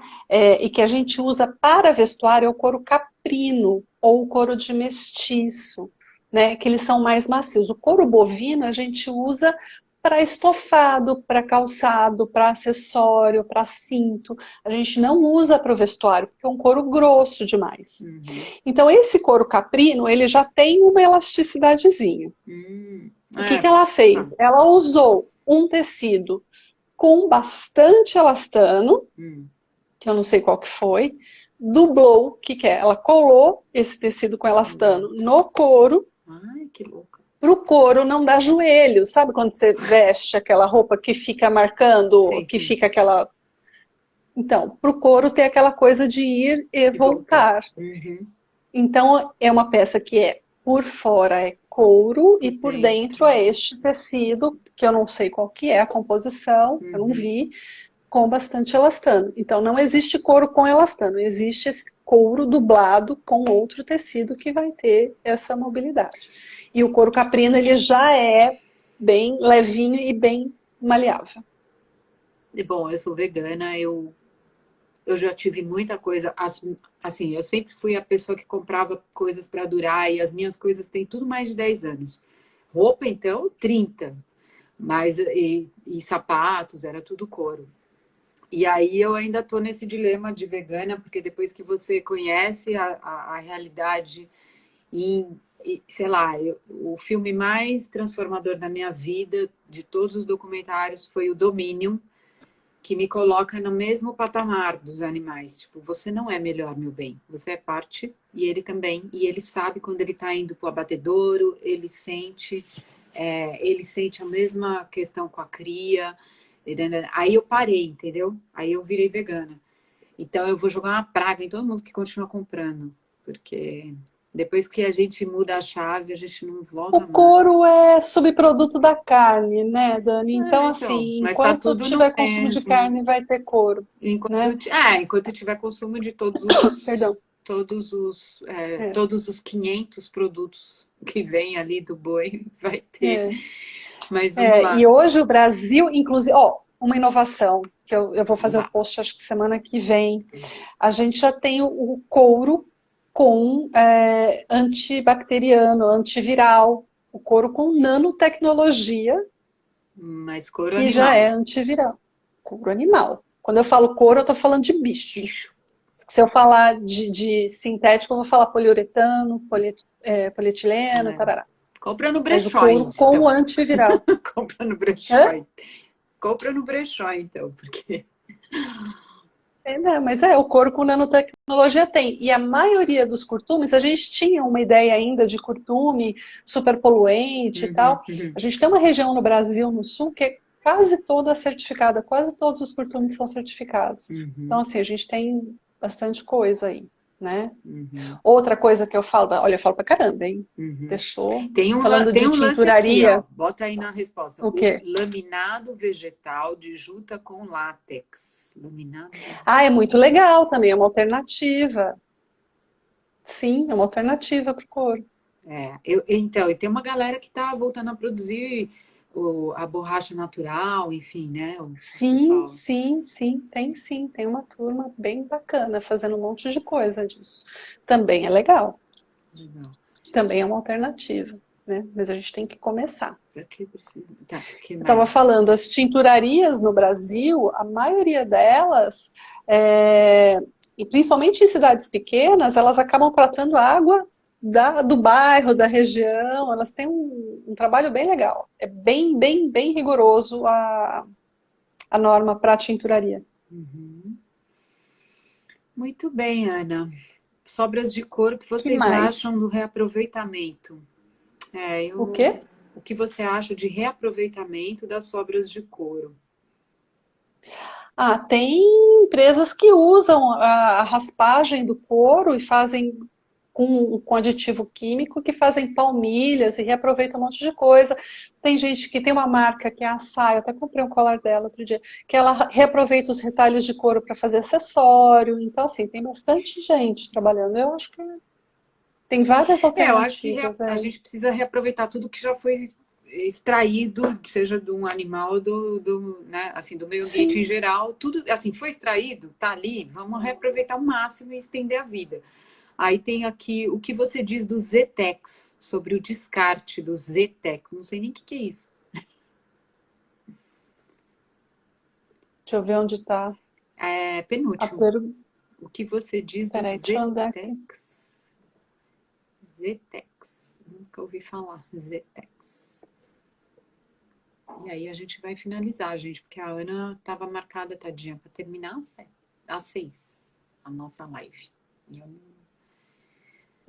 Speaker 4: e que a gente usa para vestuário é o couro caprino ou o couro de mestiço, né, que eles são mais macios. O couro bovino a gente usa para estofado, para calçado, para acessório, para cinto. A gente não usa para o vestuário, porque é um couro grosso demais.
Speaker 1: Uhum.
Speaker 4: Então, esse couro caprino, ele já tem uma elasticidadezinha. O que que ela fez?
Speaker 1: Tá.
Speaker 4: Ela usou um tecido com bastante elastano, que eu não sei qual que foi, dublou, o que que é? Ela colou esse tecido com elastano no couro,
Speaker 1: Ai, que louca.
Speaker 4: para o couro não dar joelho. Sabe quando você veste aquela roupa que fica marcando,
Speaker 1: Sei,
Speaker 4: que
Speaker 1: sim.
Speaker 4: fica aquela... Então, para o couro ter aquela coisa de ir e voltar.
Speaker 1: Uhum.
Speaker 4: Então, é uma peça que é por fora é couro e por
Speaker 1: dentro.
Speaker 4: dentro é este tecido, que eu não sei qual que é a composição, eu não vi, com bastante elastano. Então, não existe couro com elastano, existe esse couro dublado com outro tecido que vai ter essa mobilidade. E o couro caprino, ele já é bem levinho e bem maleável.
Speaker 1: E, bom, eu sou vegana, eu já tive muita coisa, assim, eu sempre fui a pessoa que comprava coisas para durar e as minhas coisas têm tudo mais de 10 anos. Roupa, então, 30. Mas, e sapatos, era tudo couro. E aí eu ainda tô nesse dilema de vegana, porque depois que você conhece a realidade sei lá, o filme mais transformador da minha vida, de todos os documentários, foi o Dominion, que me coloca no mesmo patamar dos animais. Tipo, você não é melhor, meu bem. Você é parte, e ele também. E ele sabe quando ele tá indo pro abatedouro, ele sente a mesma questão com a cria. Aí eu parei, entendeu? Aí eu virei vegana. Então eu vou jogar uma praga em todo mundo que continua comprando. Porque depois que a gente muda a chave, a gente não volta
Speaker 4: O
Speaker 1: mais.
Speaker 4: couro é subproduto da carne, né, Dani? Então,
Speaker 1: Então,
Speaker 4: assim,
Speaker 1: mas tá
Speaker 4: enquanto
Speaker 1: tudo no
Speaker 4: tiver consumo de
Speaker 1: mesmo.
Speaker 4: carne, vai ter couro, né?
Speaker 1: Enquanto tiver consumo de todos os,
Speaker 4: Perdão. É.
Speaker 1: todos os 500 produtos que vem ali do boi, vai ter.
Speaker 4: É.
Speaker 1: Mas vamos lá.
Speaker 4: E hoje o Brasil, inclusive, ó, uma inovação, que eu vou fazer o
Speaker 1: Vá.
Speaker 4: post, acho que semana que vem. A gente já tem o couro com antibacteriano, antiviral, o couro com nanotecnologia,
Speaker 1: Mas couro
Speaker 4: que já
Speaker 1: animal.
Speaker 4: é antiviral. Couro animal. Quando eu falo couro, eu tô falando de bicho.
Speaker 1: Bicho.
Speaker 4: Se eu falar de sintético, eu vou falar poliuretano, polietileno, tarará.
Speaker 1: Compra no
Speaker 4: Mas o
Speaker 1: brechó,
Speaker 4: couro com
Speaker 1: então.
Speaker 4: o antiviral.
Speaker 1: Compra no brechó.
Speaker 4: Hã?
Speaker 1: Compra no brechó, então, porque...
Speaker 4: Mas o couro com nanotecnologia tem. E a maioria dos curtumes, a gente tinha uma ideia ainda de curtume super poluente e tal. A gente tem uma região no Brasil, no sul, que é quase toda certificada, quase todos os curtumes são certificados. Então, assim, a gente tem bastante coisa aí, né? Outra coisa que eu falo, olha, eu falo pra caramba, hein? Deixou. Falando de
Speaker 1: tem um lance aqui,
Speaker 4: tinturaria.
Speaker 1: ó. Bota aí na resposta.
Speaker 4: O quê?
Speaker 1: Laminado vegetal de juta com látex. Laminado.
Speaker 4: É muito legal também, é uma alternativa. Sim, é uma alternativa pro couro.
Speaker 1: Então, e tem uma galera que tá voltando a produzir a borracha natural, enfim, né?
Speaker 4: Sim. Tem uma turma bem bacana fazendo um monte de coisa disso. Também é legal. Também é uma alternativa, né? Mas a gente tem que começar.
Speaker 1: Pra que precisa? Tá, que
Speaker 4: Eu
Speaker 1: mais?
Speaker 4: estava falando, as tinturarias no Brasil, a maioria delas, e principalmente em cidades pequenas, elas acabam tratando a água do bairro, da região, elas têm um trabalho bem legal. É bem rigoroso a norma para tinturaria.
Speaker 1: Muito bem, Ana. Sobras de couro, o que vocês
Speaker 4: mais?
Speaker 1: acham do reaproveitamento?
Speaker 4: O quê?
Speaker 1: O que você acha de reaproveitamento das sobras de couro?
Speaker 4: Tem empresas que usam a raspagem do couro e fazem com aditivo químico, que fazem palmilhas e reaproveitam um monte de coisa. Tem gente que tem uma marca que é a Sai, eu até comprei um colar dela outro dia, que ela reaproveita os retalhos de couro para fazer acessório. Então, assim, tem bastante gente trabalhando. Eu acho que tem várias alternativas.
Speaker 1: Eu acho que a gente precisa reaproveitar tudo que já foi extraído, seja de um animal, né, assim, do meio ambiente em geral, tudo, assim, foi extraído, tá ali, vamos reaproveitar o máximo e estender a vida. Aí tem aqui o que você diz do Zetex, sobre o descarte do Zetex. Não sei nem o que é isso.
Speaker 4: Deixa eu ver onde está
Speaker 1: É,
Speaker 4: a
Speaker 1: penúltimo.
Speaker 4: pergunta.
Speaker 1: O que você diz do
Speaker 4: Peraí, deixa eu andar aqui.
Speaker 1: Zetex? Zetex. Nunca ouvi falar. Zetex. E aí a gente vai finalizar, gente, porque a Ana estava marcada, tadinha, para terminar às 6, a nossa live. E eu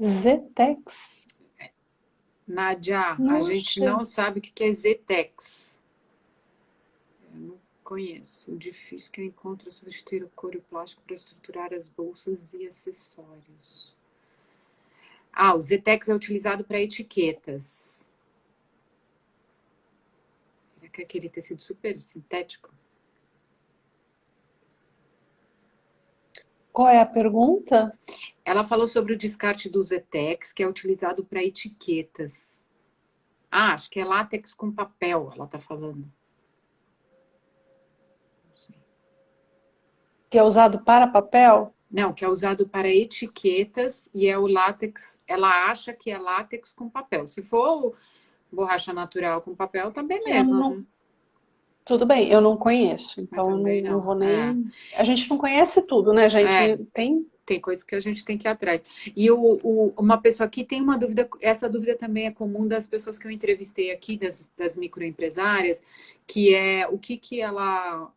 Speaker 4: Zetex?
Speaker 1: Nádia, a
Speaker 4: Não
Speaker 1: gente
Speaker 4: achei.
Speaker 1: não sabe o que é Zetex. Eu não conheço. O difícil que eu encontro é substituir o couro e o plástico para estruturar as bolsas e acessórios. Ah, o Zetex é utilizado para etiquetas. Será que é aquele tecido super sintético?
Speaker 4: Qual é a pergunta?
Speaker 1: Ela falou sobre o descarte do Zetex, que é utilizado para etiquetas. Ah, acho que é látex com papel, ela tá falando. Não sei.
Speaker 4: Que é usado para papel?
Speaker 1: Não, que é usado para etiquetas e é o látex. Ela acha que é látex com papel. Se for borracha natural com papel, tá
Speaker 4: Eu
Speaker 1: beleza.
Speaker 4: não. Tudo bem, eu não conheço,
Speaker 1: Eu
Speaker 4: então eu
Speaker 1: também
Speaker 4: não
Speaker 1: não.
Speaker 4: vou nem. A gente não conhece tudo, né,
Speaker 1: É,
Speaker 4: gente?
Speaker 1: tem coisa que a gente tem que ir atrás. E uma pessoa aqui tem uma dúvida, essa dúvida também é comum das pessoas que eu entrevistei aqui, das microempresárias, que é o que ela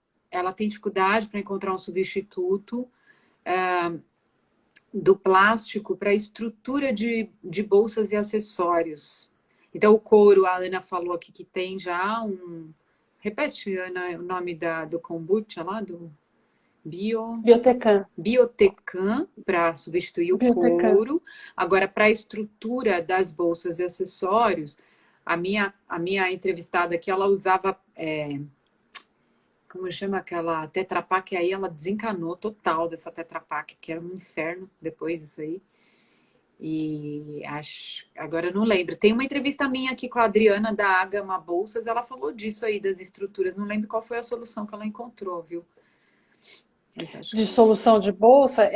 Speaker 1: tem dificuldade para encontrar um substituto do plástico para estrutura de bolsas e acessórios. Então, o couro, a Ana falou aqui que tem já um. Repete, Ana, o nome do kombucha lá, do
Speaker 4: Biotecan.
Speaker 1: Biotecan, para substituir o
Speaker 4: Biotecan.
Speaker 1: couro. Agora, para a estrutura das bolsas e acessórios, a minha entrevistada aqui, ela usava. Como chama aquela Tetra Pak? Aí ela desencanou total dessa Tetra Pak, que era um inferno depois disso aí. E agora eu não lembro. Tem uma entrevista minha aqui com a Adriana da Agama Bolsas, ela falou disso aí, das estruturas. Não lembro qual foi a solução que ela encontrou, viu? Mas acho
Speaker 4: De
Speaker 1: que.
Speaker 4: solução de bolsa,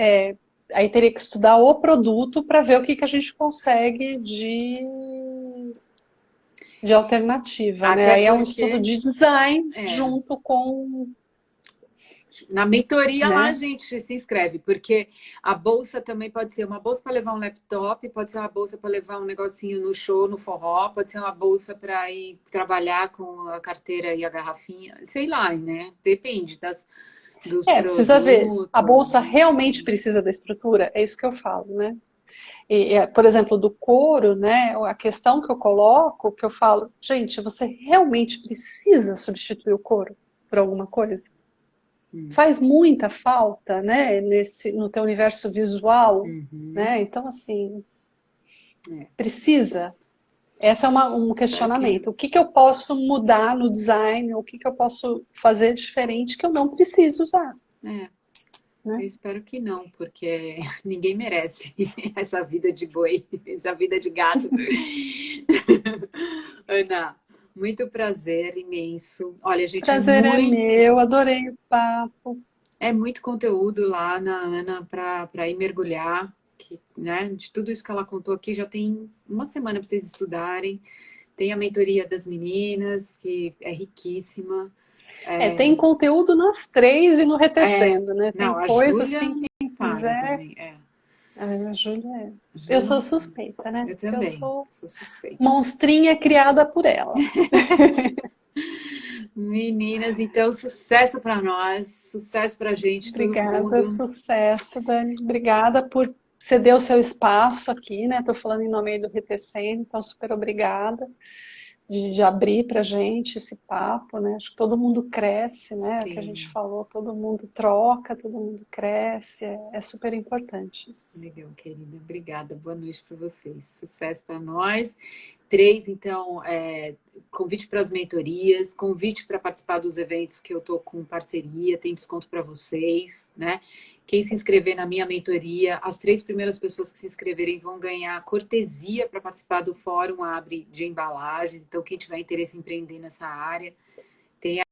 Speaker 4: aí teria que estudar o produto para ver o que que a gente consegue de alternativa, né?
Speaker 1: Até
Speaker 4: Aí é um estudo
Speaker 1: porque
Speaker 4: de design
Speaker 1: é,
Speaker 4: junto com,
Speaker 1: na mentoria lá a
Speaker 4: né?
Speaker 1: gente se inscreve, porque a bolsa também pode ser uma bolsa para levar um laptop, pode ser uma bolsa para levar um negocinho no show, no forró, pode ser uma bolsa para ir trabalhar com a carteira e a garrafinha, sei lá, né? Depende dos
Speaker 4: Precisa ver. A
Speaker 1: produtos,
Speaker 4: bolsa realmente
Speaker 1: enfim.
Speaker 4: precisa da estrutura? É isso que eu falo, né? Por exemplo, do couro, né? A questão que eu coloco, que eu falo, gente, você realmente precisa substituir o couro por alguma coisa? Faz muita falta, né? No teu universo visual,
Speaker 1: Uhum.
Speaker 4: né? Então, assim,
Speaker 1: É,
Speaker 4: precisa. Esse é um
Speaker 1: espero que não.
Speaker 4: questionamento. O que que eu posso mudar no design? O que que eu posso fazer diferente que eu não preciso usar,
Speaker 1: É, eu
Speaker 4: né?
Speaker 1: espero que não, porque ninguém merece essa vida de boi, essa vida de gado. Ana, muito prazer imenso. Olha, gente,
Speaker 4: Prazer é meu, adorei o papo.
Speaker 1: é muito conteúdo lá na Ana para ir mergulhar, que, né? De tudo isso que ela contou aqui, já tem uma semana para vocês estudarem. Tem a mentoria das meninas, que é riquíssima.
Speaker 4: Tem conteúdo nas três e no
Speaker 1: É,
Speaker 4: Retecendo, né? Tem
Speaker 1: não, a
Speaker 4: coisa
Speaker 1: Júlia
Speaker 4: assim que
Speaker 1: não
Speaker 4: quem
Speaker 1: para
Speaker 4: quiser.
Speaker 1: também. É,
Speaker 4: A Júlia é.
Speaker 1: a
Speaker 4: Eu
Speaker 1: Júlia
Speaker 4: sou
Speaker 1: não para.
Speaker 4: suspeita, né?
Speaker 1: Eu
Speaker 4: Porque eu
Speaker 1: também,
Speaker 4: sou
Speaker 1: sou suspeita.
Speaker 4: monstrinha criada por ela.
Speaker 1: Meninas, então, sucesso para nós, sucesso para gente, todo
Speaker 4: Obrigada,
Speaker 1: mundo.
Speaker 4: sucesso, Dani. Obrigada por ceder o seu espaço aqui, né? Estou falando em nome aí do RTC, então super obrigada de abrir para a gente esse papo, né? Acho que todo mundo cresce, né? É o que a gente
Speaker 1: Sim,
Speaker 4: falou, todo mundo troca, todo mundo cresce, é super importante isso.
Speaker 1: legal, querida. Obrigada. Boa noite para vocês. Sucesso para nós. 3, então, convite para as mentorias, convite para participar dos eventos que eu estou com parceria, tem desconto para vocês, né? Quem se inscrever na minha mentoria, as 3 primeiras pessoas que se inscreverem vão ganhar cortesia para participar do Fórum Abre de Embalagens. Então, quem tiver interesse em empreender nessa área, tem